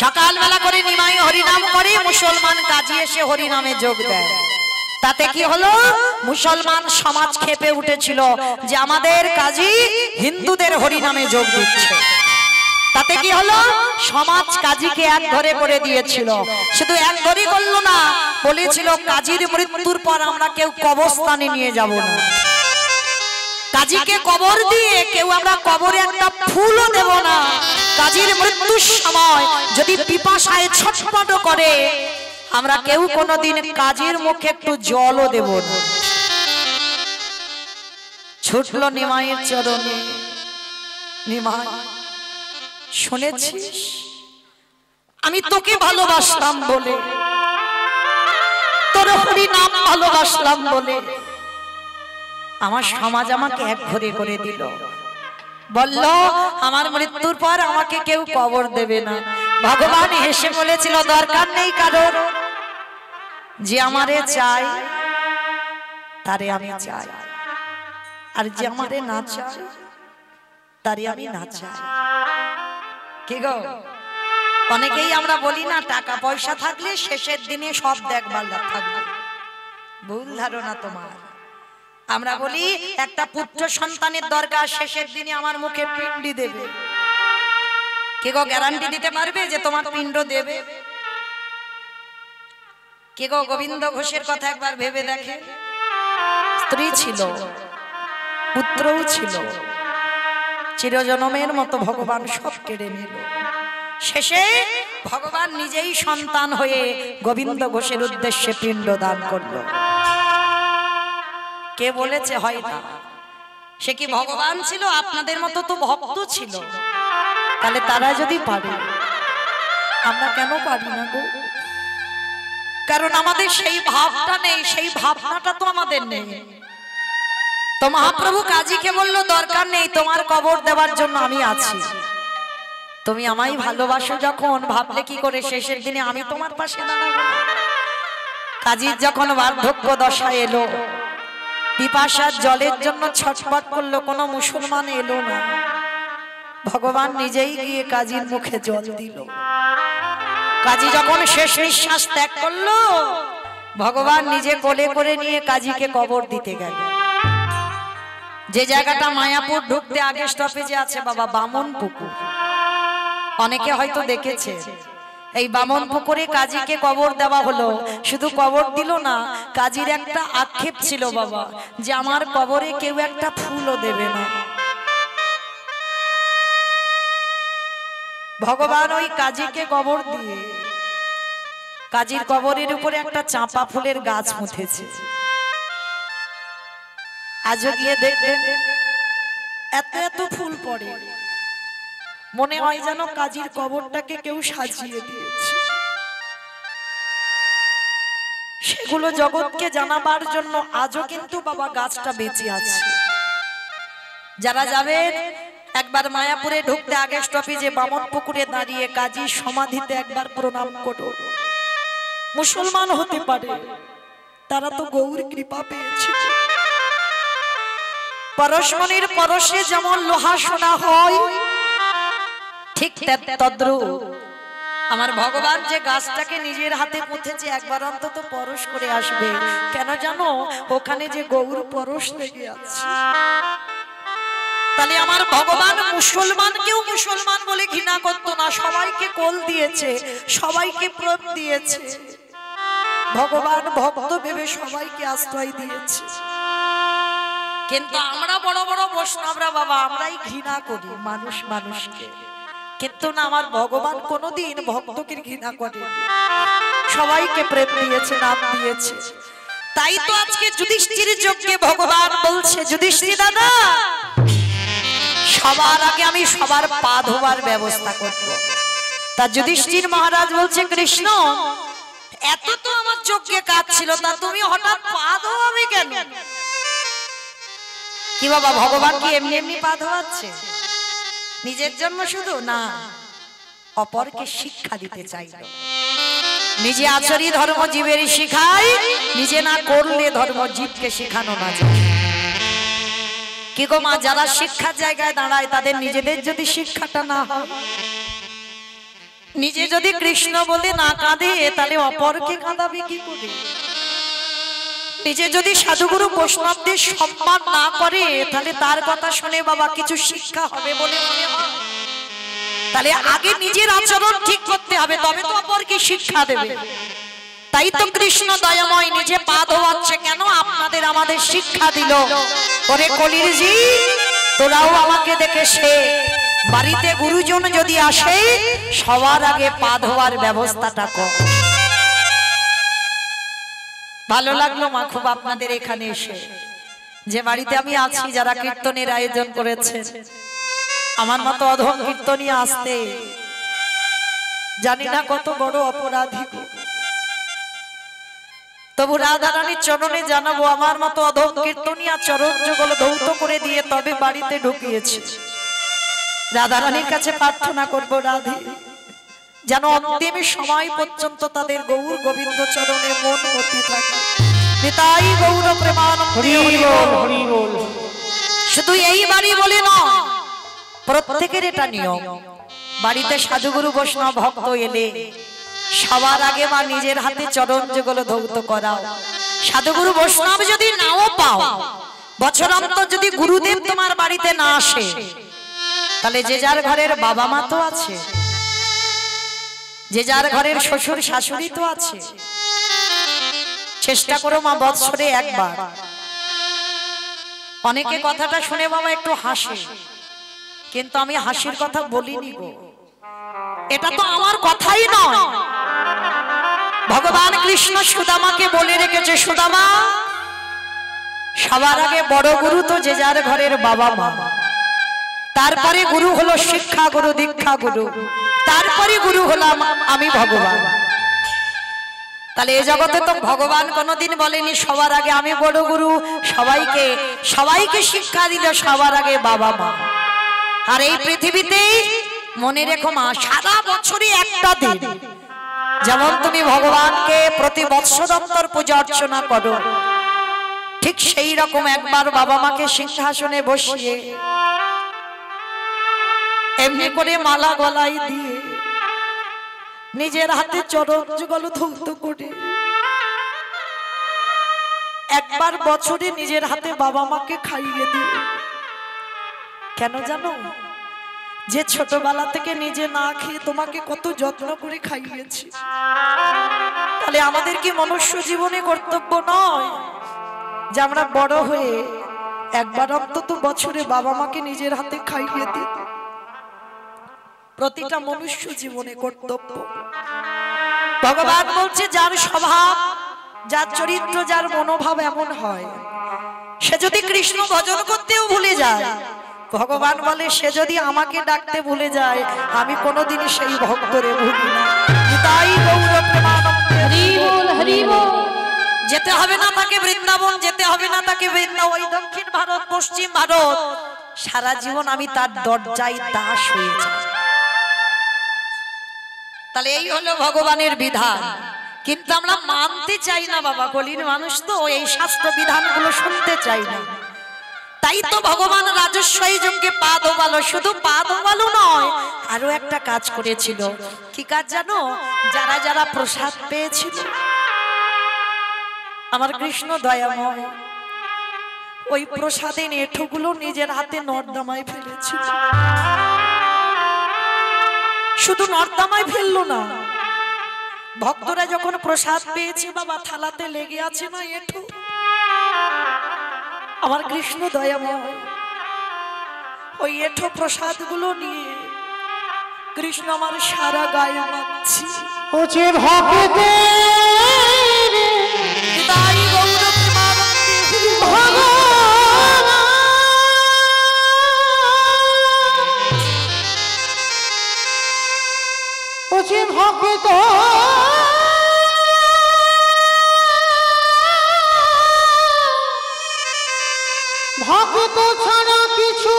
সকালবেলা করে নিমাই হরিনাম করে, মুসলমান কাজী এসে হরিনামে যোগ দেয়। তাতে কি হলো? মুসলমান সমাজ খেপে উঠেছিল যে আমাদের কাজী হিন্দুদের হরিনামে যোগ দিচ্ছে। তাতে কি হলো, সমাজ কাজীকে এক ঘরে করে দিয়েছিল। শুধু এক ঘরই করলো না, বলেছিল কাজীর মৃত্যুর পর আমরা কেউ কবরস্থানে নিয়ে যাব না, কাজীকে কবর দিয়ে কেউ আমরা কবরে একটা ফুলও দেব না। কাজীর মৃত্যুর সময় যদি পিপাসায় ছটফট করে, আমরা কেউ কোনোদিন কাজীর মুখে একটু জলও দেব না। ছুটল নিমাইয়ের চরণে, নিমাই শুনেছিস আমি তোকে ভালোবাসলাম বলে, তোর হরি নাম ভালোবাসলাম বলে আমার সমাজ আমাকে এক ঘরে করে দিল, বলল আমার মৃত্যুর পর আমাকে কেউ কবর দেবে না। ভগবান হেসে বলেছিল দরকার নেই কারোর, যে আমারে চাই তারে আমি চাই, আর যে আমারে না চাই তারে আমি না চাই। কি গো, অনেকেই আমরা বলি না টাকা পয়সা থাকলে শেষের দিনে সব দেখবার থাকবে, ভুল ধারণা তোমার। আমরা বলি একটা পুত্র সন্তানের দরকার, শেষের দিনে আমার মুখে পিণ্ডি দেবে। কে গো গ্যারান্টি দিতে পারবে যে তোমার পিণ্ড দেবে? কে গো গোবিন্দ ঘোষের কথা একবার ভেবে দেখে, স্ত্রী ছিল, পুত্রও ছিল, চিরজনমের মতো ভগবান সব কেড়ে নিল। শেষে ভগবান নিজেই সন্তান হয়ে গোবিন্দ ঘোষের উদ্দেশ্যে পিণ্ড দান করলো। কে বলেছে হয় না? সে কি ভগবান ছিল? আপনাদের মতো তো ভক্ত ছিল। তাহলে তারা যদি পারে, আমরা কেন পারি না গো? কারণ আমাদের সেই ভাবটা নেই, সেই ভাবনাটা তো আমাদের নেই। তো মহাপ্রভু কাজীকে বললো দরকার নেই, তোমার কবর দেওয়ার জন্য আমি আছি, তুমি আমায় ভালোবাসো যখন, ভাবলে কি করে শেষের দিনে আমি তোমার পাশে দাঁড়াবো? কাজীর যখন বার্ধক্য দশা এলো, পিপাসার জলের জন্য ছটফট করলো, কোনো মুসলমান এলো না, ভগবান নিজেই গিয়ে কাজীর মুখে জল দিল। কাজী যখন শেষ নিঃশ্বাস ত্যাগ করলো, ভগবান নিজে কোলে করে নিয়ে কাজীকে কবর দিতে গেল। যে জায়গাটা মায়াপুর ঢুকতে আগে স্টপেজে আছে বাবা, বামন পুকুর, অনেকে হয়তো দেখেছে। এই বামন পুকুরে কাজীকে কবর দেওয়া হলো। শুধু কবর দিল না, কাজীর একটা আক্ষেপ ছিল বাবা, যে আমার কবরে কেউ একটা ফুলও দেবে না। ভগবান ওই কাজীকে কবর দিয়ে কাজীর কবরের উপরে একটা চাঁপা ফুলের গাছ মুথেছে। আজও গিয়ে দেখবেন এত এত ফুল পড়ে, মনে হয় যেন কাজীর কবরটাকে কেউ সাজিয়ে দিয়েছে। সেগুলো জগৎকে জানাবার জন্য আজও কিন্তু বাবা গাছটা বেঁচে আছে। যারা যাবেন একবার মায়াপুরে ঢুকতে আগে স্টপেজে বামন পুকুরে দাঁড়িয়ে কাজীর সমাধিতে একবার প্রণাম করো। মুসলমান হতে পারে, তারা তো গৌর কৃপা পেয়েছে। পরশমণির পরশে যেমন লোহা সোনা হয়, ঠিক তদ্রূপ আমার ভগবান যে গাছটাকে নিজের হাতে পুঁতেছে, একবার অন্তত পরশ করে আসবে। কেন জানো? ওখানে যে গৌর পরশ লেগে আছে। তাহলে আমার ভগবান মুসলমানকেও মুসলমান বলে ঘৃণা করতো না, সবাইকে কোল দিয়েছে, সবাইকে প্রেম দিয়েছে। ভগবান ভক্ত ভেবে সবাইকে আশ্রয় দিয়েছে। কিন্তু আমরা বড় বড় বৈষ্ণবরা বাবা, আমরাই ঘৃণা করি মানুষ মানুষকে। কিন্তু না, আমার ভগবান কোনোদিন ভক্তকে ঘৃণা করে, সবাইকে প্রেম দিয়েছে, নাম দিয়েছে। তাই তো আজকে যুধিষ্ঠির যজ্ঞে ভগবান বলছে, যুধিষ্ঠির দাদা সবার আগে আমি সবার পা ধোবার ব্যবস্থা করব। তা যুধিষ্ঠির মহারাজ বলছে, কৃষ্ণ এত তো আমার যজ্ঞে কাজ ছিল, তা তুমি হঠাৎ পা ধোয়াবে কেন? কি বাবা, ভগবান কি এমনি এমনি পা ধোয়াচ্ছে? নিজের জন্য শুধু না, অপরকে শিক্ষা দিতে চাইল। নিজে আচরি ধর্ম জীবের শিখায়, নিজে না করলে ধর্ম জীবকে শিখানো না যায়। কি গো মা, যারা শিক্ষার জায়গায় দাঁড়ায় তাদের নিজেদের যদি শিক্ষাটা না হয়, নিজে যদি কৃষ্ণ বলে না কাঁদে, তাহলে অপরকে কাঁদাবে কি করে? নিজে যদি সাধুগুরু বৈষ্ণবদের সম্মান না করে, তাহলে তার কথা শুনে বাবা কিছু শিক্ষা হবে বলে মনে হয়? তাহলে আগে নিজের আচরণ ঠিক করতে হবে, তবে তো অপরকে শিক্ষা দেবে। তাই তো কৃষ্ণ দয়াময় নিজে পা ধোয়াচ্ছে কেন? আপনাদের আমাদের শিক্ষা দিল, ওরে কলির জি তোরাও আমাকে দেখে শেখ। বাড়িতে গুরুজন যদি আসে সবার আগে পা ধোয়ার ব্যবস্থাটা কর। ভালো লাগলো মা খুব আপনাদের এখানে এসে, যে বাড়িতে আমি আছি যারা কীর্তনের আয়োজন করেছে। আমার মতো অধম কীর্তনী আসতে জানি না কত বড় অপরাধী, তবু রাধারানীর চরণে জানাবো আমার মতো অধম কীর্তনিয়া চরণ যুগল ধৌত করে দিয়ে তবে বাড়িতে ঢুকিয়েছে। রাধারানীর কাছে প্রার্থনা করব রাধে যেন অন্তিম সময় পর্যন্ত তাদের গৌর গোবিন্দ চরণে মন মতি থাকে। নিতাই গৌর প্রেমানন্দে হরি বল হরি বল। শুধু এই বাড়ি বলে না, প্রত্যেকের এটা নিয়ম। বাড়িতে সাধুগুরু বৈষ্ণব ভক্ত এলে সবার আগে মা নিজের হাতে চরণ যুগল ধৌত করাও। সাধুগুরু বৈষ্ণব যদি নাও পাও, বছরান্তর যদি গুরুদেব তোমার বাড়িতে না আসে, তাহলে যে যার ঘরের বাবা মা তো আছে, যে যার ঘরের শ্বশুর শাশুড়ি তো আছে। চেষ্টা করো মা বৎসরে একবার। অনেকে কথাটা শুনে বাবা একটু হাসে, কিন্তু আমি হাসির কথা বলিনি গো, এটা তো আমার কথাই নয়। ভগবান কৃষ্ণ সুদামাকে বলে রেখেছে, সুদামা সবার আগে বড় গুরু তো যে যার ঘরের বাবা মা, তারপরে গুরু হলো শিক্ষা গুরু দীক্ষা গুরু, তারপরে গুরু হলাম আমি ভগবান। তাহলে এই জগতে তো ভগবান কোনোদিন বলেনি সবার আগে আমি বড় গুরু, সবাইকে শিক্ষা দিল সবার আগে বাবা মা। আর এই পৃথিবীতে মনে রেখো মা, সারা বছরই একটা দিন, যেমন তুমি ভগবানকে প্রতি বৎসরান্তর পূজা অর্চনা করো, ঠিক সেই রকম একবার বাবা মাকে সিংহাসনে বসিয়ে এমনি করে মালা গলায় দিয়ে নিজের হাতে চরণ যুগল ধৌত করে একবার বছরে নিজের হাতে বাবা মাকে খাইয়ে দিয়ে। কেন জানো? যে ছোটবেলা থেকে নিজে না খেয়ে তোমাকে কত যত্ন করে খাইয়েছি, তাহলে আমাদের কি মনুষ্য জীবনে কর্তব্য নয় যে আমরা বড় হয়ে একবার অন্তত বছরে বাবা মাকে নিজের হাতে খাইয়ে দিই? প্রতিটা মনুষ্য জীবনে কর্তব্য। ভগবান বলছে যার স্বভাব, যার চরিত্র, যার মনোভাব এমন হয়, সে যদি কৃষ্ণ ভজন করতেও ভুলে যায়, ভগবান বলে সে যদি আমাকে ডাকতে ভুলে যায়, আমি কোনোদিনই সেই ভক্তরে ভুলি না। তাই গৌর প্রেমানন্দে হরি বল হরি বল। যেতে হবে না তাকে বৃন্দাবন, যেতে হবে না তাকে বৃন্দাবন, ওই দক্ষিণ ভারত পশ্চিম ভারত, সারা জীবন আমি তার দরজায় দাস হয়ে যাই। তাহলে এই হলো ভগবানের বিধান, কিন্তু আমরা মানতে চাই না বাবা, গলির মানুষ তো এই শাস্ত্র বিধানগুলো শুনতে চাই না। তাই তো ভগবান রাজস্ব যজ্ঞে পা ধোয়ালো, শুধু পা ধোয়ালো নয়, আরো একটা কাজ করেছিল। কি কাজ জানো? যারা যারা প্রসাদ পেয়েছিল, আমার কৃষ্ণ দয়াময় ওই প্রসাদের এঁঠোগুলো নিজের হাতে নর্দমায় ফেলেছিল। শুধু নর্দমায় ফেললো না, ভক্তরা যখন প্রসাদ পেয়েছে বাবা, থালাতে লেগে আছে না এঁঠো, আমার কৃষ্ণ দয়াময় ওই এঁঠো প্রসাদ গুলো নিয়ে কৃষ্ণ আমার সারা গায়ে মাখছি। ওছে ভক্তে তাই গৌর প্রেমানন্দে ভগবান ওছে ভক্ত ভক্ত ছাড়া কিছু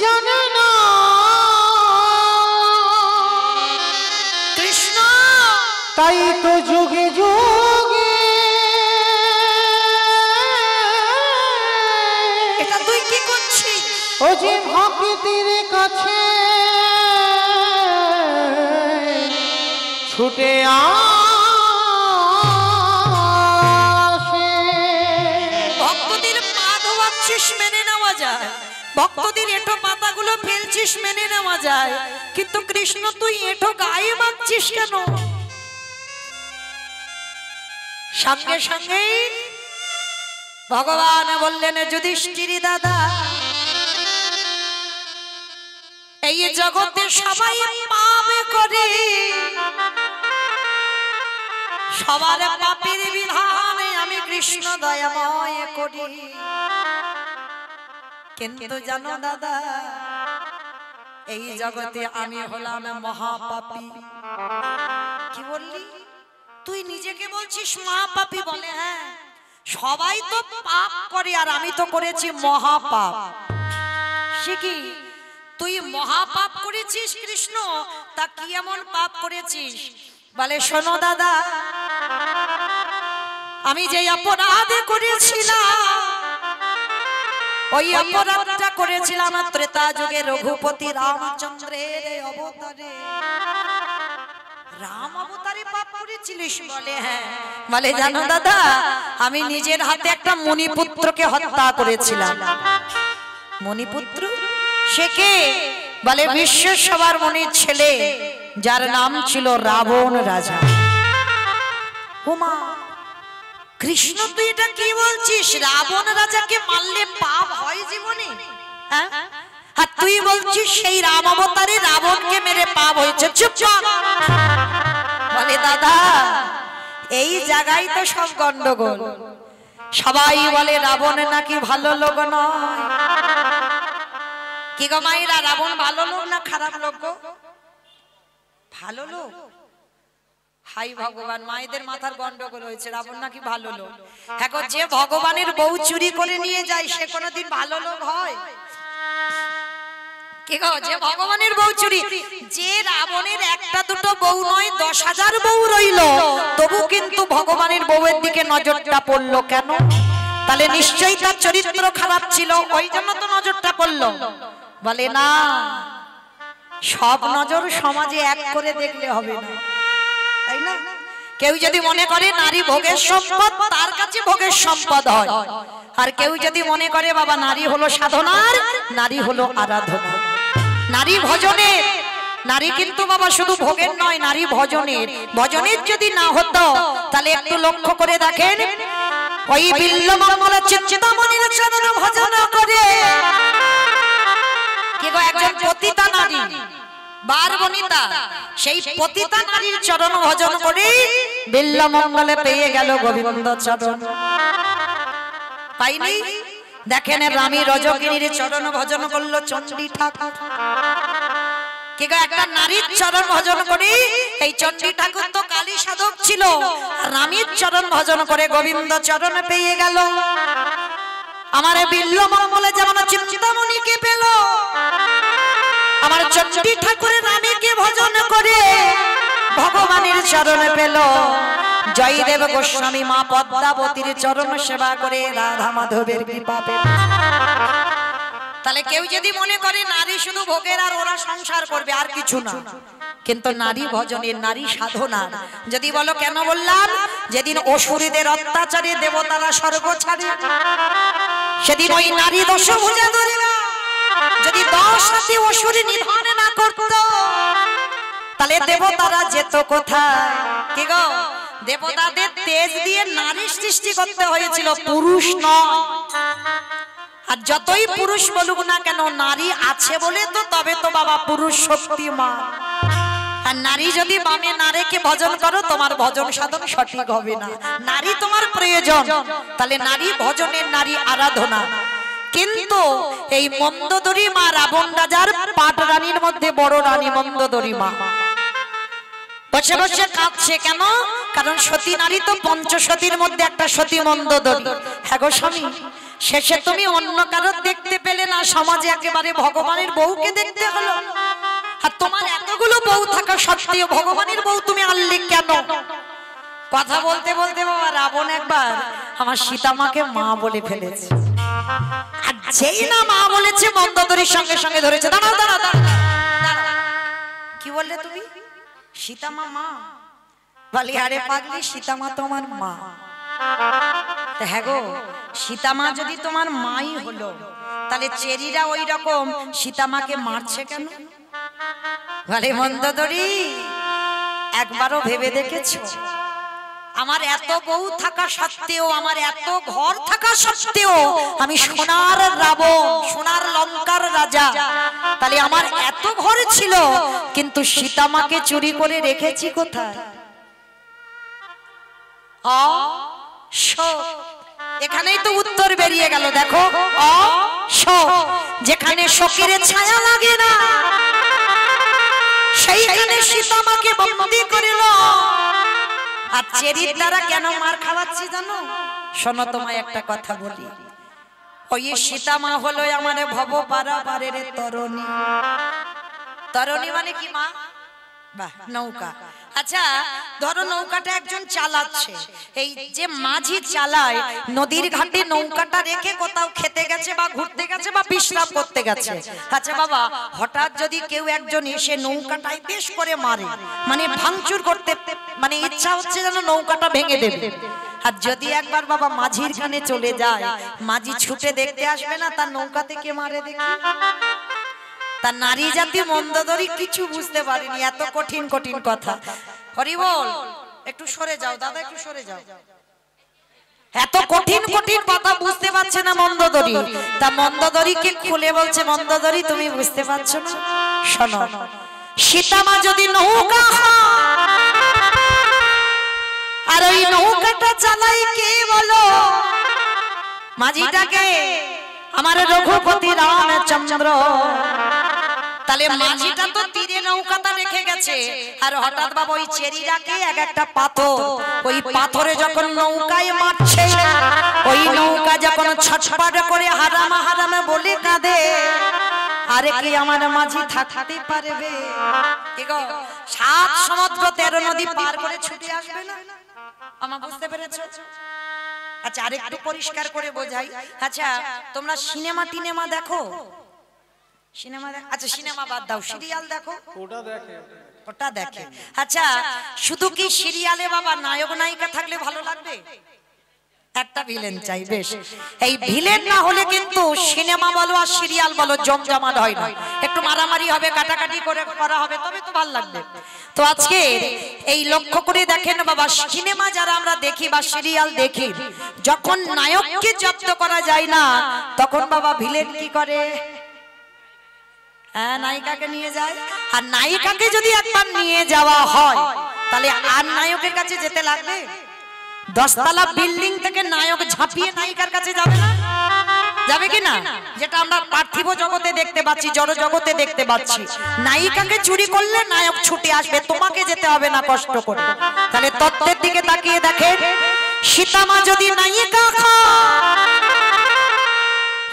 জানে না কৃষ্ণ। তাই তো যুগে যুগে এটা তুই কি করছিস? ও যে ভক্তের কাছে ছুটে আসে। ভক্তদের পা ধোয়াচ্ছিস, মেনে নেওয়া যায়। ভক্তদের এঁঠো পাতাগুলো ফেলছিস মেনে নেওয়া যায়, কিন্তু কৃষ্ণ তুই এঁঠো গায়ে মাখছিস কেন? সঙ্গে সঙ্গে ভগবান বললেন, যুধিষ্ঠির দাদা, এই জগতে সবাই পাপ করে, সবার পাপের বিধানে আমি কৃষ্ণ দয়াময় করি, কিন্তু জানো দাদা, এই জগতে আমি হলাম মহাপাপী। কি বললি তুই? নিজেকে বলছিস মহাপাপী? বলে হ্যাঁ, সবাই তো পাপ করে আর আমি তো করেছি মহাপাপ। সে কি, তুই মহাপাপ করেছিস কৃষ্ণ? তা কি এমন পাপ করেছিস? বলে শোনো দাদা, আমি যে অপরাধ করেছিলাম, ওই অপরাধটা করেছিলাম ত্রেতা যুগে রঘুপতি রামচন্দ্রের অবতারে। রাম অবতারে পাপ করেছিলিস? বলে হ্যাঁ। বলে জানো দাদা, আমি নিজের হাতে একটা মণিপুত্রকে হত্যা করেছিলাম। মণিপুত্র সে কে? বলে বিশ্বসভার মণির ছেলে, যার নাম ছিল রাবণ রাজা। ওমা কৃষ্ণ, তুই এটা কি বলছিস? রাবণ রাজাকে মারলে পাপ হয় জীবনে? হ্যাঁ, আর তুই বলছিস সেই রাম অবতারে রাবণকে মেরে পাপ হয়েছে। চুপ কর। বলে দাদা, এই জায়গায় তো সব গন্ডগোল। সবাই বলে রাবণ নাকি ভালো লোক নয়। কি গো মায়েরা, রাবণ ভালো লোক না খারাপ লোক গো? ভালো লোক। হাই ভগবান, মায়েদের মাথার গন্ডগোল হয়েছে। রাবণ নাকি ভালো লোক? হ্যাঁ গো, যে ভগবানের বউ চুরি করে নিয়ে যায় সে কোনোদিন ভালো লোক হয়? কি গো, যে ভগবানের বউ চুরি, যে রাবণের একটা দুটো বউ নয় 10,000 বউ রইল, তবু কিন্তু ভগবানের বউয়ের দিকে নজরটা পড়লো কেন? তাহলে নিশ্চয়ই তার চরিত্র খারাপ ছিল, ওই জন্য তো নজরটা পড়লো। বলে না, সব নজর সমাজে এক করে দেখলে হবে না, তাই না? কেউ যদি মনে করে নারী ভোগের সম্পদ, তার কাছে ভোগের সম্পদ হয়। আর কেউ যদি মনে করে বাবা নারী হলো সাধনার, নারী হলো আরাধনা, নারী ভজনের। নারী কিন্তু বাবা শুধু ভোগের নয়, নারী ভজনের। ভজনের যদি না হতো তাহলে একটু লক্ষ্য করে দেখেন, ওই বিল্লমঙ্গল চিন্তামণির চরণ ভজন করে কি গো, একজন পতিতা নারী বারবনিতা, সেই পতিতা নারীর চরণ ভজন করে বিল্লমঙ্গলে পেয়ে গেল গোবিন্দ চরণ। পাইনি? দেখেন রামী রজকিনীর চরণ ভজন করলো চণ্ডী ঠাকুর। কি গো, একটা নারীর চরণ ভজন করে, এই চণ্ডী ঠাকুর তো কালী সাধক ছিল, রামীর চরণ ভজন করে গোবিন্দ চরণ পেয়ে গেল। আমার বিল্লমঙ্গলে যেমন চিন্তামণিকে পেল, আমার চণ্ডী ঠাকুরের রানীকে ভজন করে ভগবানের চরণে পেল। জয়দেব গোস্বামী মা পদ্মাবতীর চরণ সেবা করে রাধা মাধবের কৃপা পেল। তাহলে কেউ যদি মনে করে নারী শুধু ভোগের আর ওরা সংসার করবে, আর কিছু না, কিন্তু নারী ভজনের, নারী সাধনা। যদি বলো কেন বললাম, যেদিন অসুরীদের অত্যাচারে দেবতারা স্বর্গ ছাড়ে, সেদিন ওই নারী দশভুজা দুর্গা যদি 10 রাতে অসুরী নিধন না করত, তাহলে দেবতারা যেত কোথায়? কি গো, দেবতাদের তেজ দিয়ে নারী সৃষ্টি করতে হয়েছিল, পুরুষ নয়। আর যতই পুরুষ বলুক না কেন, নারী আছে বলে তো তবে তো বাবা পুরুষ শক্তিমান। আর নারী যদি বামে নারীকে ভজন করো, তোমার ভজন সাধন সঠিক হবে না। নারী তোমার প্রয়োজন, তাহলে নারী ভজনের, নারী আরাধনা। কিন্তু এই মন্দোদরী মা, রাবণ রাজার 5 রানীর মধ্যে বড় রানী মন্দোদরী মা, বসে বসে কাঁদছে কেন? কারণ সতী নারী তো পঞ্চসতীর মধ্যে একটা সতী মন্দোদরী। হ্যাঁ গো স্বামী, শেষে তুমি অন্য কারো দেখতে পেলে না, সমাজে একেবারে ভগবানের বউকে দেখতে হলো। আর তোমার এতগুলো বউ থাকা সত্ত্বেও ভগবানের বউ তুমি আনলে কেন? কথা বলতে বলতে বাবা রাবণ একবার আমার সীতামাকে মা বলে ফেলেছে। আর যেই না মা বলেছে, মন্দোদরীর সঙ্গে সঙ্গে ধরেছে, দাঁড়াও দাঁড়াও দাঁড়াও। কি বললে তুমি? সীতামা মা? বলি আরে পাগলি, সীতামা তোমার মা? হ্যাঁ গো, সীতামা যদি তোমার মাই হলো, তাহলে চেরিরা ওই রকম সীতামাকে মারছে কেন? বলে মন্দোদরি, একবারও ভেবে দেখেছো আমার এত বউ থাকা সত্ত্বেও, আমার এত ঘর থাকা সত্ত্বেও আমি সোনার রাবণ, সোনার লঙ্কার রাজা, তাহলে আমার এত ঘর ছিল, কিন্তু সীতামাকে চুরি করে রেখেছি কোথায়? এখানেই তো উত্তর বেরিয়ে গেল। দেখো, যেখানে শোকের ছায়া লাগে না, সেইখানে সীতামাকে বন্দী করিল। আর চেরির দ্বারা কেন মার খাওয়াচ্ছি জানো? শোনো, তোমায় একটা কথা বলি। ওই সীতামা হলো আমার ভব পারাপারের তরণী। তরণী মানে কি মা? বাহ, নৌকা। আচ্ছা, ধরো নৌকাটা একজন চালাচ্ছে, এই যে মাঝি চালায়, নদীর ঘাটে নৌকাটা রেখে কোথাও খেতে গেছে বা ঘুরতে গেছে বা বিশ্রাম করতে গেছে। আচ্ছা বাবা, হঠাৎ যদি কেউ একজন এসে নৌকাটায় বেশ করে মারে, মানে ভাঙচুর করতে, মানে ইচ্ছা হচ্ছে যেন নৌকাটা ভেঙে দেবে, আর যদি একবার বাবা মাঝির কানে চলে যায়, মাঝি ছুটে দেখতে আসবে না তার নৌকা থেকে মারে? দেখি, তার নারী জাতি মন্দোদরি কিছু বুঝতে পারেনি, এত কঠিন কঠিন কথা। হরি বল, একটু সরে যাও দাদা, একটু সরে যাও। এত কঠিন কঠিন কথা বুঝতে পারছে না মন্দোদরি। তা মন্দোদরিকে খুলে বলছে, মন্দোদরি তুমি বুঝতে পারছো না? শোনো, সীতামা যদি নৌকা আর ওই নৌকাটা চালাই কে বলো? মাঝিটাকে আমার রঘুপতি রামচন্দ্র। তাহলে মাঝিটা তো তীরে নৌকাটা রেখে গেছে, আর হঠাৎ বাবা ওই চেরিরাকে এক একটা পাথর, ওই পাথরে যখন নৌকায় মারছে, ওই নৌকা যখন ছটফট করে হারামা হারামে বলে কাঁদে, আরে কি আমার মাঝি থাকতে পারবে? কি গো, 7 সমুদ্র 13 নদী পার করে ছুটে আসবে না? আমার বুঝতে পেরেছো? আচ্ছা, আরেকটু পরিষ্কার করে বোঝাই। আচ্ছা, তোমরা সিনেমা টিনেমা দেখো? সিনেমা দেখো? আচ্ছা, সিনেমা বাদ দাও, সিরিয়াল দেখো? ওটা দেখে। আচ্ছা, শুধু কি সিরিয়ালে বাবা নায়ক নায়িকা থাকলে ভালো লাগবে? একটা ভিলেন চাই। বেশ, এই ভিলেন না হলে কিন্তু সিনেমা বলো আর সিরিয়াল বলো জমজমাট হয় না, একটু মারামারি হবে, কাটাকাটি করে করা হবে, তবে তো ভালো লাগবে। তো আজকে এই লক্ষ্য করে দেখেন বাবা, সিনেমা যারা আমরা দেখি বা সিরিয়াল দেখি, যখন নায়ককে জব্দ করা যায় না, তখন বাবা ভিলেন কি করে? হ্যাঁ, নায়িকাকে নিয়ে যায়। আর নায়িকাকে যদি একবার নিয়ে যাওয়া হয়, তাহলে আর নায়কের কাছে যেতে লাগবে? 10 তলা বিল্ডিং থেকে নায়ক ঝাঁপিয়ে নায়িকার কাছে যাবে না? যাবে কি না? যেটা আমরা পার্থিব জগতে দেখতে পাচ্ছি, জড় জগতে দেখতে পাচ্ছি। নায়িকাকে চুরি করলে নায়ক ছুটে আসবে, তোমাকে যেতে হবে না কষ্ট করে। তাহলে তত্ত্বের দিকে তাকিয়ে দেখেন, সীতামা যদি নায়িকা হয়,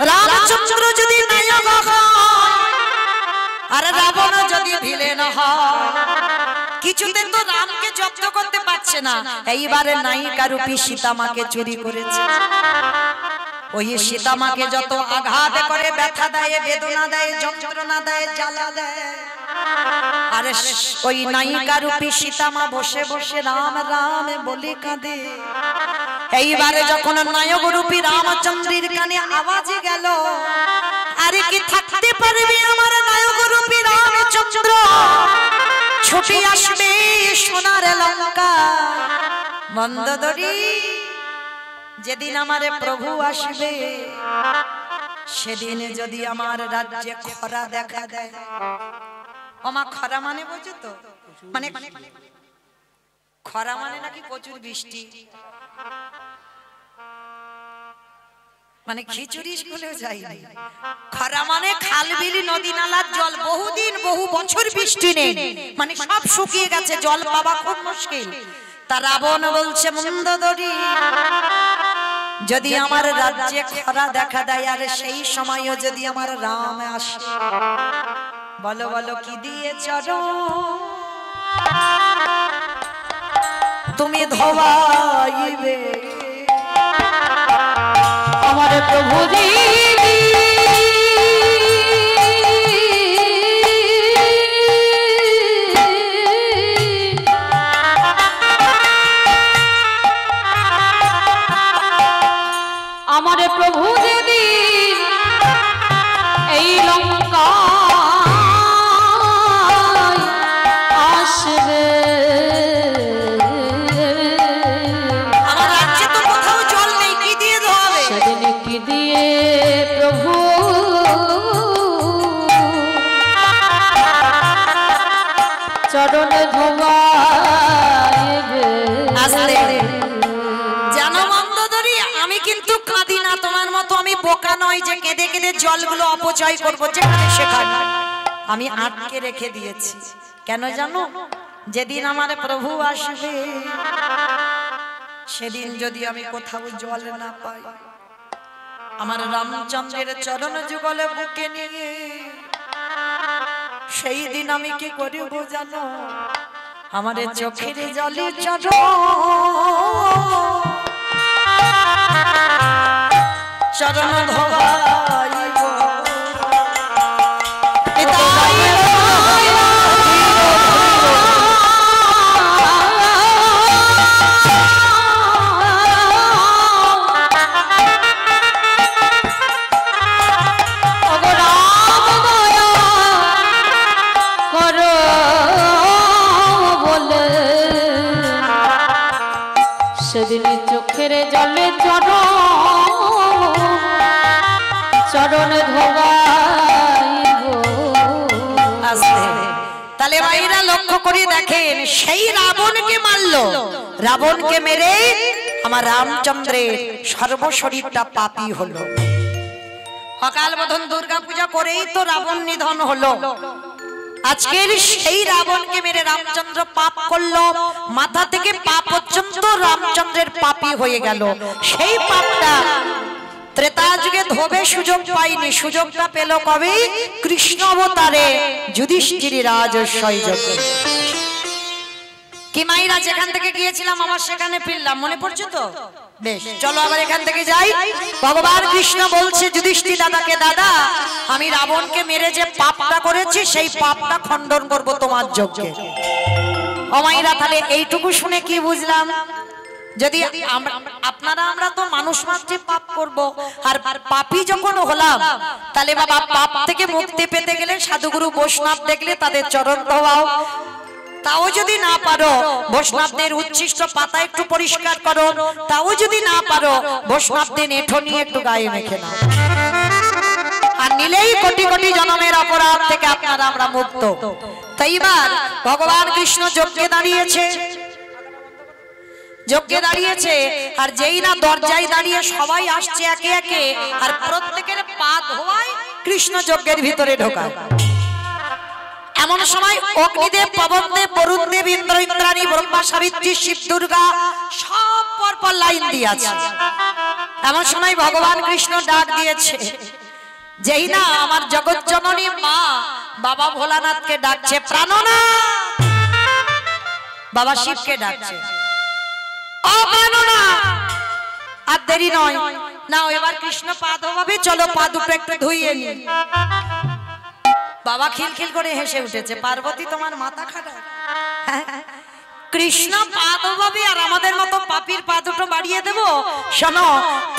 রামচন্দ্র যদি নায়ক হয়, আর রাবণ যদি ভিলেন হয়, কিছুতে তো রামকে জব্দ করতে পারছে না, এইবারে নায়িকা রূপী সীতামাকে চুরি করেছে। ওই সীতামাকে যত আঘাত করে, ব্যথা দেয়, বেদনা দেয়, যন্ত্রণা দেয়, জ্বালা দেয়, আর ওই নায়িকা রূপী সীতামা বসে বসে রাম রাম বলে কাঁদে। এইবারে যখন নায়ক রূপী রামচন্দ্রের কানে আওয়াজ গেল, আরে কি থাকতে পারবে আমার নায়ক রূপী রামচন্দ্র? ছুটে আসবে সোনার লঙ্কা। মন্দোদরি, যেদিন আমার প্রভু আসবে, সেদিন যদি আমার রাজ্যে খরা দেখা দেয়। ওমা, খরা মানে বোঝো তো? মানে খরা মানে নাকি প্রচুর বৃষ্টি, মানে খিচুড়ি স্কুলেও যায়নি। খরা মানে খাল বিল নদী নালার জল বহুদিন বহু বছর বৃষ্টি নেই, মানে সব শুকিয়ে গেছে, জল পাওয়া খুব মুশকিল। তা রাবণ বলছে, মন্দোদরি, যদি আমার রাজ্যে খরা দেখা দেয়, আর সেই সময়ও যদি আমার রাম আসে, বলো বলো কি দিয়ে চরণ তুমি ধোবাইবে আমার প্রভু জি? আমার চরণ ধোবাইবে আস্তে জানো মন্দোদরি, আমি কিন্তু কাঁদি না তোমার মতো, আমি বোকা নই যে কেঁদে কেঁদে জলগুলো অপচয় করবো যেখানে সেখানে। আমি আটকে রেখে দিয়েছি। কেন জানো? যেদিন আমার প্রভু আসবে সেদিন যদি আমি কোথাও জল না পাই, আমার রামচন্দ্রের চরণ যুগলে বুকে নিয়ে সেই দিন আমি কি করিব জানো? আমার চোখের জলে চরণ ধোবাইব। সেদিন চোখের জলে চরণ ধোবাইব। তাহলে ভাইরা লক্ষ্য করে দেখেন, সেই রাবণকে মারলো, রাবণকে মেরে আমার রামচন্দ্রের সর্বশরীরটা পাপী হলো। সকাল বোধন দুর্গা পূজা করেই তো রাবণ নিধন হলো। আজকের সেই রাবণকে মেরে রামচন্দ্র পাপ করলো, মাথা থেকে পা পর্যন্ত রামচন্দ্রের পাপী হয়ে গেল। সেই পাপটা ত্রেতা যুগে ধোবে সুযোগ পাইনি, সুযোগটা পেল কবে? কৃষ্ণ অবতারে যুধিষ্ঠির রাজস্বই যোগে। কি মাইরা যেখান থেকে গিয়েছিলাম আবার সেখানে ফিরলাম, মনে পড়ছে তো? বেশ, চলো আবার এখান থেকে যাই। ভগবান কৃষ্ণ বলছে যুধিষ্ঠির দাদাকে, দাদা আমি রাবণকে মেরে যে পাপটা করেছি সেই পাপটা খণ্ডন করব তোমার যজ্ঞে। ও মাইরা, তাহলে এইটুকু শুনে কি বুঝলাম? যদি আমরা তো মানুষ মাত্রে পাপ করব, আর পাপী যখন হলাম তাহলে বাবা পাপ থেকে মুক্তি পেতে গেলে সাধুগুরু বৈষ্ণব দেখলে তাদের চরণ ধোয়াও। তাও যদি না পারো বৈষ্ণবদের উচ্ছিষ্ট পাতা একটু পরিষ্কার করো, তাও যদি না পারো বৈষ্ণবদের এঁঠো নিয়ে একটু গায়ে মেখে নাও, আর নিলেই কোটি কোটি জন্মের অপরাধ থেকে আপনারা আমরা মুক্ত। তাই এবার ভগবান কৃষ্ণ যজ্ঞে দাঁড়িয়েছে, যজ্ঞে দাঁড়িয়েছে, আর যেই না দরজায় দাঁড়িয়ে সবাই আসছে একে একে, আর প্রত্যেকের পা ধোয়ায় কৃষ্ণ যজ্ঞের ভিতরে ঢোকায়। এমন সময় অগ্নিদেব, পবনদেব, বরুণদেব, ইন্দ্র, ইন্দ্রাণী, ব্রহ্মা, সাবিত্রী, শিব, দুর্গা সব পরপর লাইন দিয়ে আছে। এমন সময় ভগবান কৃষ্ণ ডাক দিয়েছে, যেই না আমার জগৎ জননী মা বাবা ভোলানাথকে ডাকছে, প্রাণনাথ বাবা শিবকে ডাকছে, ও প্রাণনাথ আর দেরি নয়, নাও এবার কৃষ্ণ পা ধোয়াবে, চলো পা দুটো একটু ধুইয়ে নি। বাবা খিলখিল করে হেসে উঠেছে, পার্বতী তোমার মাথা খারাপ? কৃষ্ণ পা ধোয়াবে আর আমাদের মতো পাপীর পা দুটো বাড়িয়ে দেব? শোনো,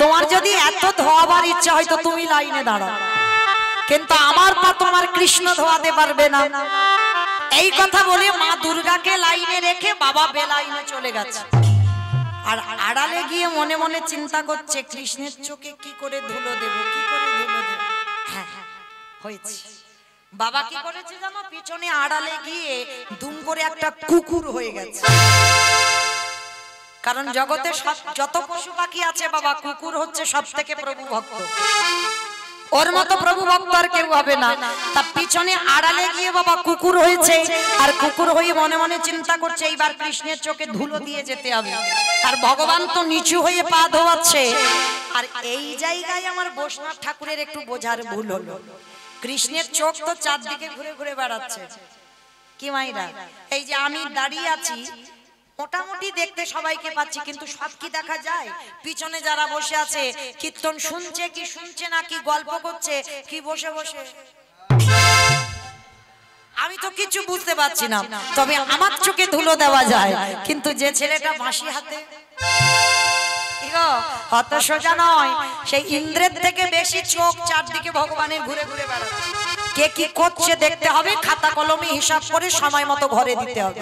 তোমার যদি এত ধোয়াবার ইচ্ছা হয় তো তুমি লাইনে দাঁড়াও, কিন্তু আমার পা তোমার কৃষ্ণ ধোয়াতে পারবে না। এই কথা বলে মা দুর্গাকে লাইনে রেখে বাবা বেলাইনে চলে গেছে, আর আড়ালে গিয়ে মনে মনে চিন্তা করছে কৃষ্ণের চোখে কি করে ধুলো দেব, কি করে ধুলো দেব। হ্যাঁ হয়েছে, বাবা কি করেছে জানো? পিছনে আড়ালে গিয়ে দুম করে একটা কুকুর হয়ে গেছে। কারণ জগতে যত পশু পাখি আছে বাবা, কুকুর হচ্ছে সব থেকে প্রভু ভক্ত, ওর মতো প্রভু ভক্ত আর কেউ হবে না। তার পিছনে আড়ালে গিয়ে বাবা কুকুর হয়েছে, আর কুকুর হয়ে মনে মনে চিন্তা করছে এইবার কৃষ্ণের চোখে ধুলো দিয়ে যেতে হবে, আর ভগবান তো নিচু হয়ে পা ধোয়াচ্ছে। আর এই জায়গায় আমার বৈষ্ণব ঠাকুরের একটু বোঝার ভুল হলো, কৃষ্ণের চোখ তো চারদিকে ঘুরে ঘুরে বেড়াচ্ছে। কি মাইরা, এই যে আমি দাঁড়িয়ে আছি মোটামুটি দেখতে সবাইকে পাচ্ছি, কিন্তু সব কি দেখা যায়? পিছনে যারা বসে আছে কীর্তন শুনছে কি শুনছে না, কি গল্প করছে কি বসে বসে, আমি তো কিছু বুঝতে পারছি না। তবে আমার চোখে ধুলো দেওয়া যায়, কিন্তু যে ছেলেটা বাঁশি হাতে অত সোজা নয়, সেই ইন্দ্রের থেকে বেশি চোখ চারদিকে ভগবানের ঘুরে ঘুরে বেড়াচ্ছে। কে কি করছে দেখতে হবে, খাতা কলমে হিসাব করে সময় মতো ঘরে দিতে হবে।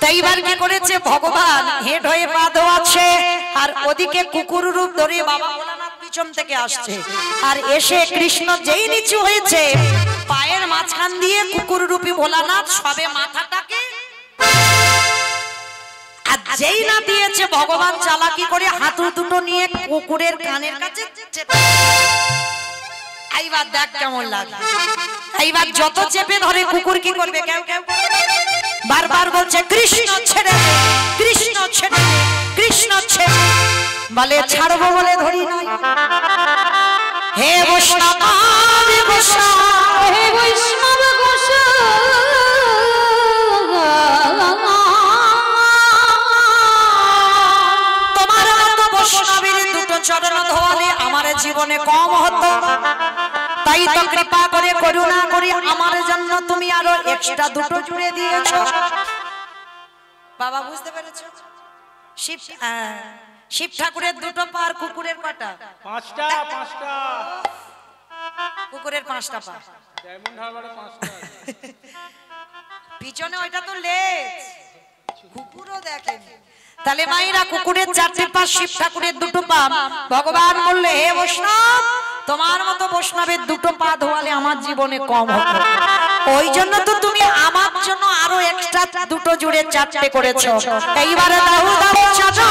তাই এবার কি করেছে ভগবান? হেড হয়ে পা ধোয়াচ্ছে, আর ওদিকে কুকুর রূপ ধরে বাবা ভোলানাথ পিছন থেকে আসছে, আর এসে কৃষ্ণ যেই নিচু হয়েছে পায়ের মাঝখান দিয়ে কুকুর রূপী ভোলানাথ সবে মাথাটাকে, আর যেই না দিয়েছে ভগবান চালাকি করে হাতু দুটো নিয়ে কুকুরের কানের কাছে চেপে। এইবার দেখ কেমন লাগে। এইবার যত চেপে ধরে কুকুর কি করবে, কেউ কেউ বারবার বলছে কৃষ্ণ ছেড়ে দে, কৃষ্ণ ছেড়ে দে, কৃষ্ণ ছেড়ে। বলে ছাড়বো বলে ধরি নাই। হে বৈষ্ণব হে বৈষ্ণব তোমার মতো বৈষ্ণবের দুটো চরণ ধোয়ালে আমার জীবনে কম হতো, তাই তো কৃপা করে করুণা করে আমার জন্য তুমি আরো এক্সট্রা দুটো জুড়ে দিয়েছো। বাবা বুঝতে পেরেছো? শিব ঠাকুরের দুটো পা আর কুকুরের কটা? পাঁচটা। কুকুরের 5টা পা, ডায়মন্ড হারবারে 5টা। পিছনে ওইটা তো লেজ, কুকুরও দেখেন। তাহলে মায়েরা কুকুরের 4টে পা, শিব ঠাকুরের 2টো পা। ভগবান বললে হে বৈষ্ণব তোমার মতো বৈষ্ণবের 2টো পা ধোয়ালে আমার জীবনে কম হতো, ওই জন্য তো তুমি আমার জন্য আরো এক্সট্রা 2টো জুড়ে 4টে করেছো। এইবারে দাও দাও চাচা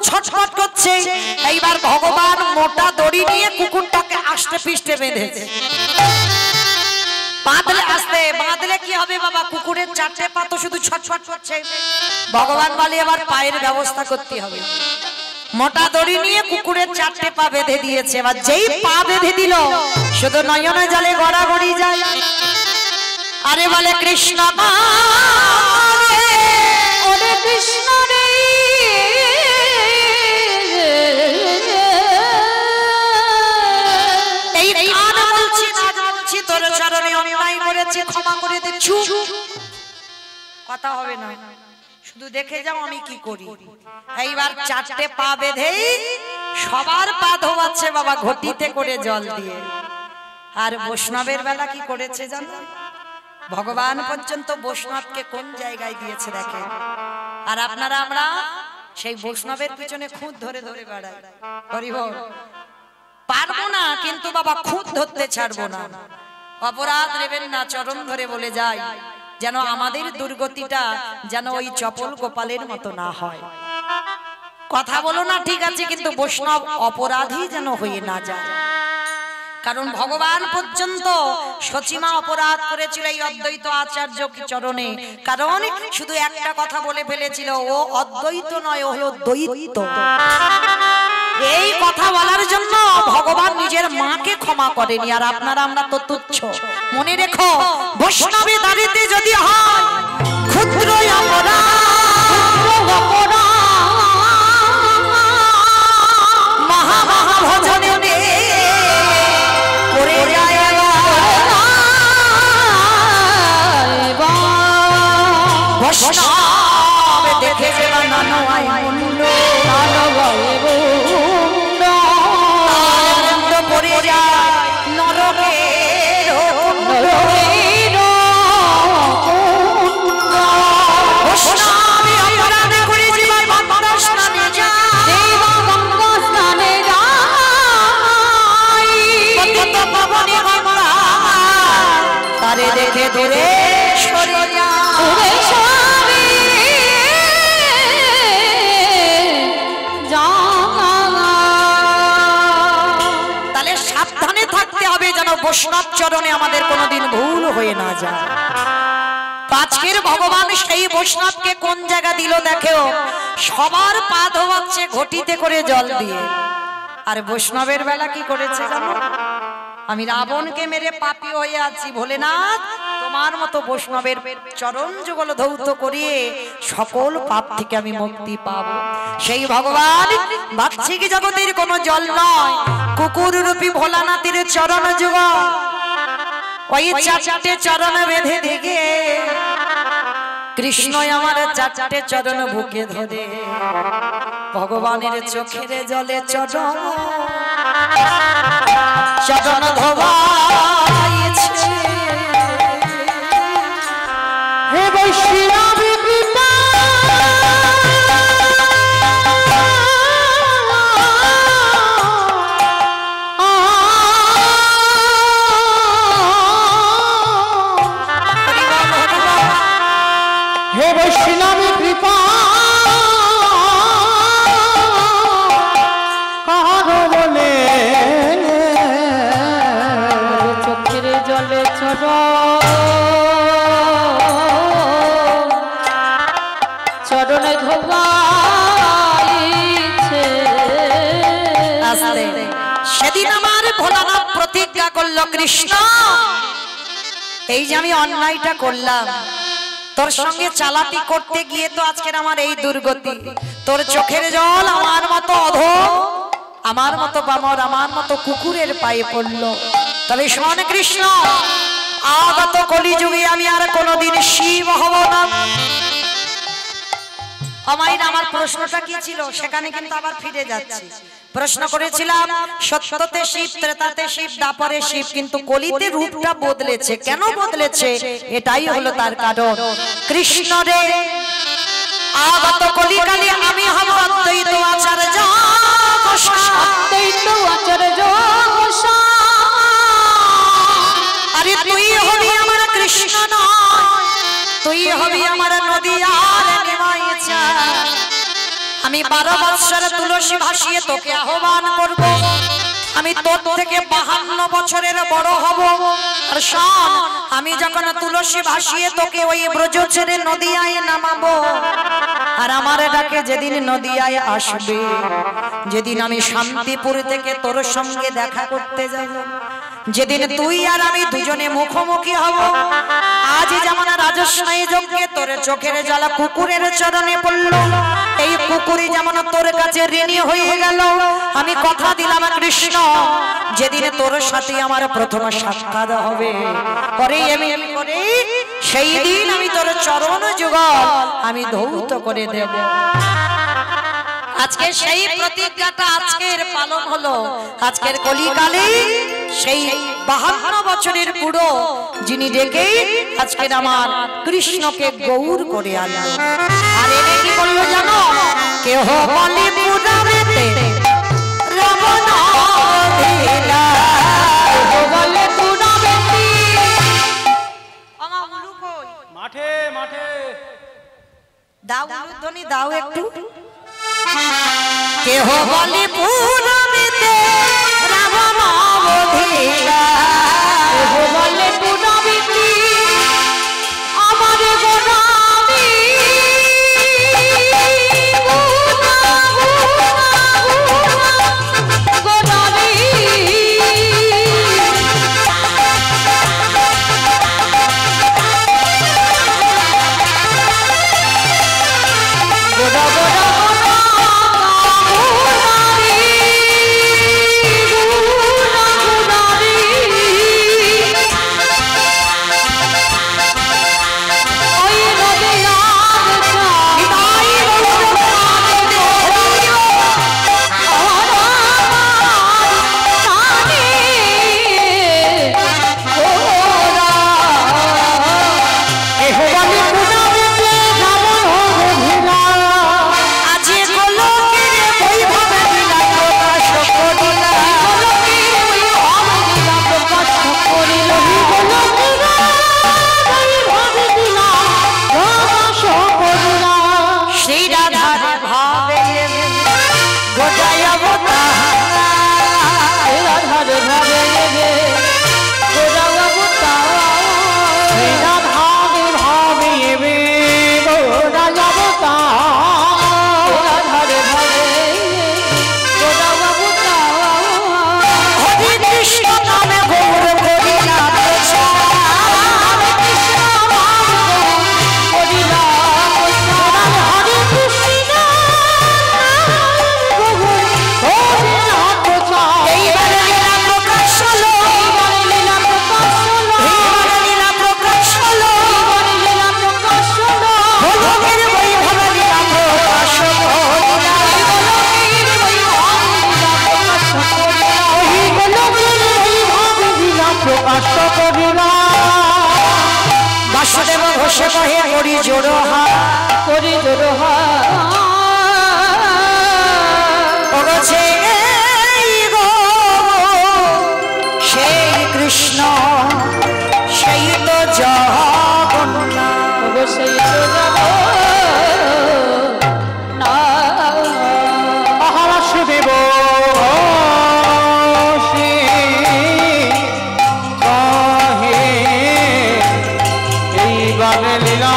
ছটফট করছে। এইবার ভগবান মোটা দড়ি নিয়ে কুকুরটাকে আষ্টে পিষ্টে বেঁধেছে। বাঁধলে আস্তে বাঁধলে কি হবে বাবা, কুকুরের 4টে পা তো শুধু ছটফট করছে। ভগবান বলে এবার পায়ের ব্যবস্থা করতে হবে। মোটা দড়ি নিয়ে কুকুরের 4টে পা বেঁধে দিয়েছে। এবার যেই পা বেঁধে দিল শুধু নয়নে জলে গড়াগড়ি যায়। আরে বলে কৃষ্ণ ওরে কৃষ্ণ রে, তোর চরণে অন্যায় করেছি, ক্ষমা করে দে। কথা হবে না, শুধু দেখে যাও আমি কি করি। এইবার 4টে পা বেঁধেই সবার পা ধোয়াচ্ছে বাবা ঘটিতে করে জল দিয়ে। আর বৈষ্ণবের বেলা কি করেছে জানো? ভগবান পর্যন্ত বৈষ্ণবকে কোন জায়গায় দিয়েছে দেখেন। আর আপনারা আমরা সেই বৈষ্ণবের পিছনে খুঁত ধরে ধরে বেড়াই। হরি বল। পারবো না কিন্তু বাবা খুঁত ধরতে ছাড়বো না। অপরাধ নেবেন না, চরণ ধরে বলে যায় যেন আমাদের দুর্গতিটা যেন ওই চপল গোপালের মতো না হয়। কথা বলো না ঠিক আছে, কিন্তু বৈষ্ণব অপরাধী যেন হয়ে না যায়। কারণ ভগবান পর্যন্ত সচিমা অপরাধ করেছিল এই অদ্বৈত আচার্য চরণে। কারণ শুধু একটা কথা বলে ফেলেছিল, ও অদ্বৈত নয়, ও হলো দ্বৈত। এই কথা বলার জন্য ভগবান নিজের মাকে ক্ষমা করেনি। আর আপনারা আমরা তো তুচ্ছ। মনে রেখো, বৈষ্ণবে দাঁড়িতে যদি হয় ক্ষুদ্র মহা মহা ভজনে করে যায় বৈষ্ণব দেখে যে বানানো হয় মুন্ড করে যায় নরকের বৈষ্ণবে অপরাধ করে জীবন গঙ্গা স্নানে যায়, গঙ্গা স্নানে যায় কত পাবনে গঙ্গা তারে দেখে দূরে সরে যায়। তাহলে সাবধানে থাকতে হবে যেন বৈষ্ণব চরণে আমাদের কোনোদিন ভুল হয়ে না যায়। 5 আজকের ভগবান সেই বৈষ্ণবকে কোন জায়গা দিল দেখো, সবার পা ধোয়াচ্ছে ঘটিতে করে জল দিয়ে। আর বৈষ্ণবের বেলা কি করেছে জানো? আমি রাবণকে মেরে পাপী হয়ে আছি, ভোলেনাথ তোমার মতো বৈষ্ণবের চরণ যুগল ধৌত করিয়ে সকল পাপ থেকে আমি মুক্তি পাবো। সেই ভগবান বাহ্যিক জগতের কোনো জল নয়, কুকুর রূপী ভোলানাথের চরণ যুগল। ওই চারটে চরণ বেঁধে দিকে কৃষ্ণ আমার চারটে চরণ বুকে ধরে ভগবানের চোখের জলে চরণ চরণ ধোবাইছে। হে বৈষ্ণব কৃপা হে বৈষ্ণব কৃপা কারো বলে চোখের জলে চরণে ধোবাইছে। সেদিন আমার ভোলানাথ প্রতিজ্ঞা করলো, কৃষ্ণ এই যে আমি অন্যায়টা করলাম, তোর সঙ্গে চালাকি করতে গিয়ে তো আজকের আমার এই দুর্গতি। তোর চোখের জল আমার মতো অধম, আমার মতো বামর, আমার মতো কুকুরের পায়ে পড়লো। তবে শোন কৃষ্ণ, আগত কলিযুগে আমি আর কোনোদিন শিব হব না। আমার প্রশ্নটা কি ছিল সেখানে কিন্তু আবার ফিরে যাচ্ছি। প্রশ্ন করেছিলাম সত্যতে শিব, ত্রেতাতে শিব, দ্বাপরে শিব, কিন্তু কলিতে রূপটা বদলেছে। কেন বদলেছে? এটাই হলো তার কারণ। কৃষ্ণ রে আগত কলিকালে আমি হব অদ্বৈত আচার্য, অদ্বৈত আচার্য। আরে তুই হবি আমার কৃষ্ণ নয়, তুই হবি আমার নদীয়ার নিমাইছা। আমি 12 বৎসর তুলসী ভাসিয়ে তোকে আহ্বান করব। আমি তোর থেকে 52 বছরের বড় হব। আর শোন, আমি যখন তুলসী ভাসিয়ে তোকে ওই ব্রজ ছেড়ে নদীয়ায় নামাবো, আর আমার ডাকে যেদিন নদীয়ায় আসবে, যেদিন আমি শান্তিপুর থেকে তোর সঙ্গে দেখা করতে যাব, যেদিন তুই আর আমি দুজনে মুখোমুখি হব, আজ যেমন রাজস্বাই যজ্ঞে তোর চোখের জ্বালা কুকুরের চরণে পড়ল, এই কুকুরই যেমন তোর কাছে ঋণী হয়ে গেল। আমি কথা দিলাম কৃষ্ণ, যেদিন তোর সাথে আমার প্রথম সাক্ষাৎ হবে, পরে আমি সেই দিন আমি তোর চরণ যুগল আমি ধৌত করে দেব। আজকে সেই প্রতিজ্ঞাটা আজকের পালন হলো। আজকের কলিকালে সেই 52 বছরের বুড়ো যিনি ডেকে আজকের আমার কৃষ্ণকে গৌর করে আনলো। আর এনে কি বললো জানো? কেহ বলে পুরাণেতে রাবণ অধিলা, কেহ বলে পুরাণেতে আমার উলু কই? মাঠে মাঠে দাও উলুধ্বনি দাও একটু। কেহ বলে পুরাণেতে রাবণ অধিলা, কেহ বলে পুনবিতি আমার গোলামি, গোলামি। গোলা গোলা গোলামি, গোলা গোলামি। ঘষে কহে করি জোড়ো হাত করি জোড়হা ওগছে গো সেই কৃষ্ণ সেই তো জগন্নাথ অবশ্যই তো যাব না বাসুদেব সে কহে এইবার লীলা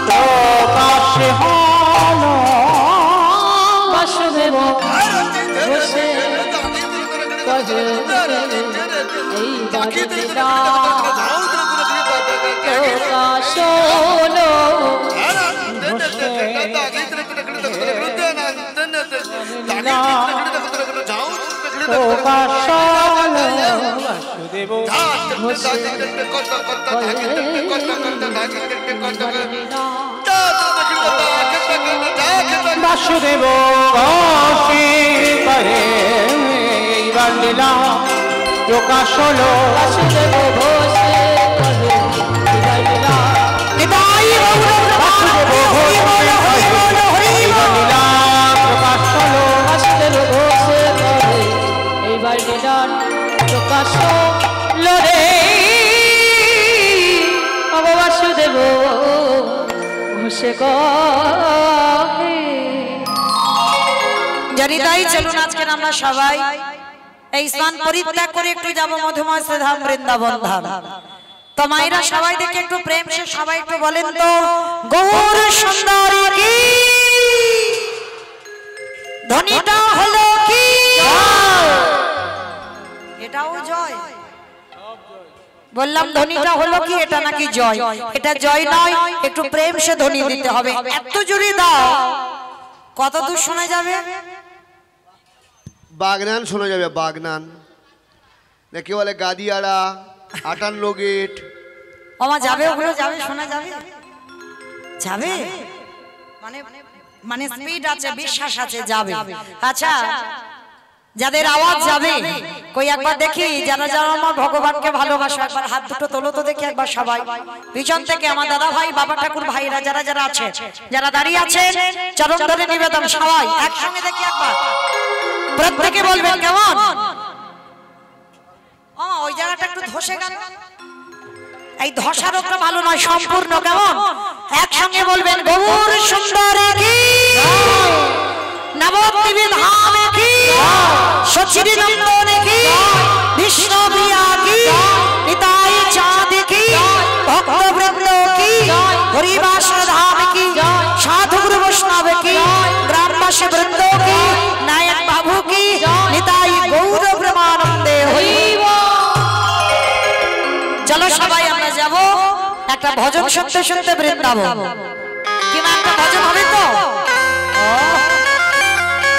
প্রকাশ হলো বাসুদেব বসে কহে এই বাড়িটা প্রকাশ হলো প্রকাশ হলো বাসুদেব বাসুদেব সে করে এইবার লীলা প্রকাশ হলো বাসুদেব বসে কহে এই বাড়িটা নিতাই বাসুদেব এইবার লীলা প্রকাশ হলো বাসুদেব বসে কহে এই বাড়িটা প্রকাশ হলো রে বাবা বাসুদেব বসে কহে জানি তাই চলুন আজকে আমরা সবাই এই স্থান পরিত্যাগ করে একটু যাব মধুময় ধাম বৃন্দাবন ধাম তো মায়েরা সবাই দেখে একটু প্রেম সে সবাই একটু বলেন তো গৌর সুন্দরী কি ধ্বনিটা হলো কি এটাও জয় বললাম ধ্বনিটা হলো কি এটা নাকি জয় এটা জয় নয় একটু প্রেম সে ধ্বনি দিতে হবে এত জোরে দাও কত দূর শোনা যাবে বাগনান শোনা যাবে বাগনান নাকি বলে গাদিয়াড়া 58 গেট ওমা যাবে ওগুলো যাবে শোনা যাবে যাবে মানে মানে স্পিড আছে বিশ্বাস আছে যাবে আচ্ছা যাদের আওয়াজ যাবে কই একবার দেখি যারা যারা আমার ভগবানকে ভালোবাসে একবার হাত দুটো তোলো তো দেখি একবার সবাই পিছন থেকে আমার দাদা ভাই বাবা ঠাকুর ভাইরা যারা যারা আছে যারা দাঁড়িয়ে আছেন চরণ ধরে নিবেদন সবাই একসঙ্গে দেখি একবার প্রত্যেকে বলবেন কেমন ও ওই জায়গাটা একটু ধসে গেল এই ধসার ওটা ভালো নয় সম্পূর্ণ কেমন একসঙ্গে বলবেন গৌর সুন্দরী কি নবদ্বীপে ধাম কি সচির নন্দন কি বিষ্ণু প্রিয়া কি নিতাই চাঁদ কি ভক্ত বৃন্দ কি হরিবাস ধাম কি সাধু গুরু বৈষ্ণব কি গ্রামবাসী বৃন্দ কি নায়ক বাবু কি নিতাই গৌর ব্রহ্মানন্দে হইব চলো সবাই আমরা যাব একটা ভজন শুনতে শুনতে বৃন্দাবন কি মা একটা ভজন হবে তো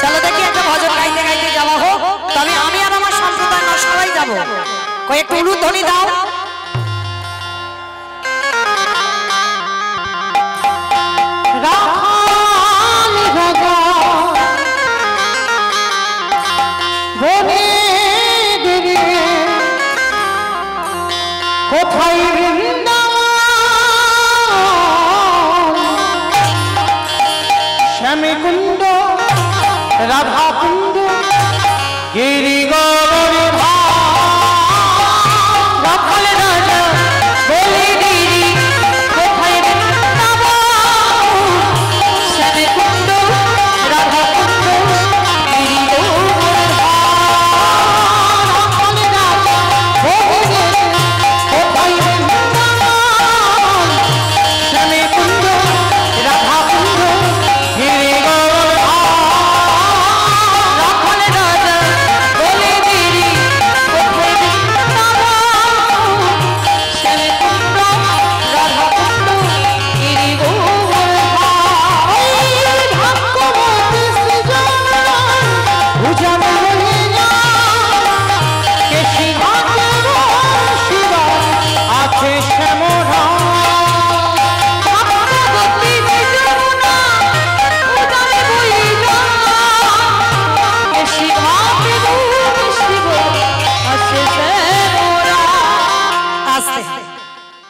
চলো দেখি একটা ভজন গাইতে গাইতে যাওয়া হোক তবে আমি আর আমার সম্প্রদায় না সবাই যাব কয়েকটা উলুধ্বনি দাও রাখাল ভগবান বনে দেবে কোথায় বৃন্দাবন শ্যামকুণ্ড রাধাকুণ্ড গিরিগৌরী রাখাল রাজা বলে দিদি কোথায় বৃন্দাবন শ্যামকুণ্ড রাধাকুণ্ড গিরিগৌরী রাখাল রাজা বলে দিদি কোথায় বৃন্দাবন শ্যামকুণ্ড রাধাকুণ্ড গিরিগৌরী রাখাল রাজা বলে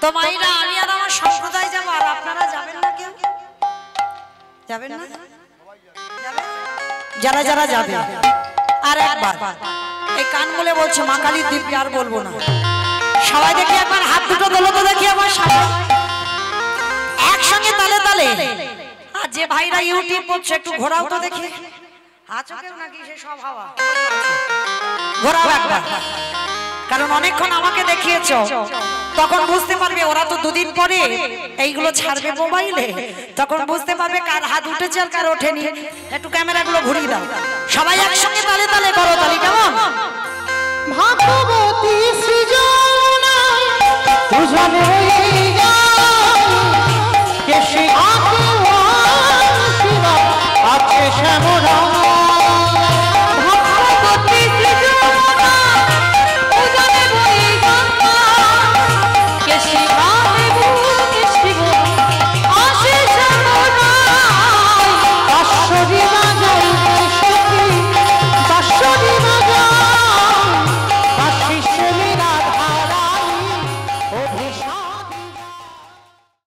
তো মাইরা আমি আর আমার সম্প্রদায় যাবো, আর আপনারা যাবেন না? কেউ যাবেন না? যারা যারা যাবে আর একবার এই কান বলে বলছে মা কালীর দিব্যি, আর বলবো না। সবাই দেখি একবার হাত দুটো তোলো তো দেখি আমার সামনে, একসঙ্গে তালে তালে। আর যে ভাইরা ইউটিউব করছে একটু ঘোরাও তো দেখি, আছো কেউ নাকি? সে সব হাওয়া ঘোরাও একবার, কারণ অনেকক্ষণ আমাকে দেখিয়েছো, তখন বুঝতে পারবে ওরা তো দুদিন পরে এইগুলো ছাড়বে মোবাইলে, তখন বুঝতে পারবে কার হাত উঠেছে আর কার ওঠেনি। একটু ক্যামেরাগুলো ঘুরিয়ে দাও, সবাই একসঙ্গে তালে তালে করো তালি, কেমন? ভাগবতী সৃজনায় দুজনে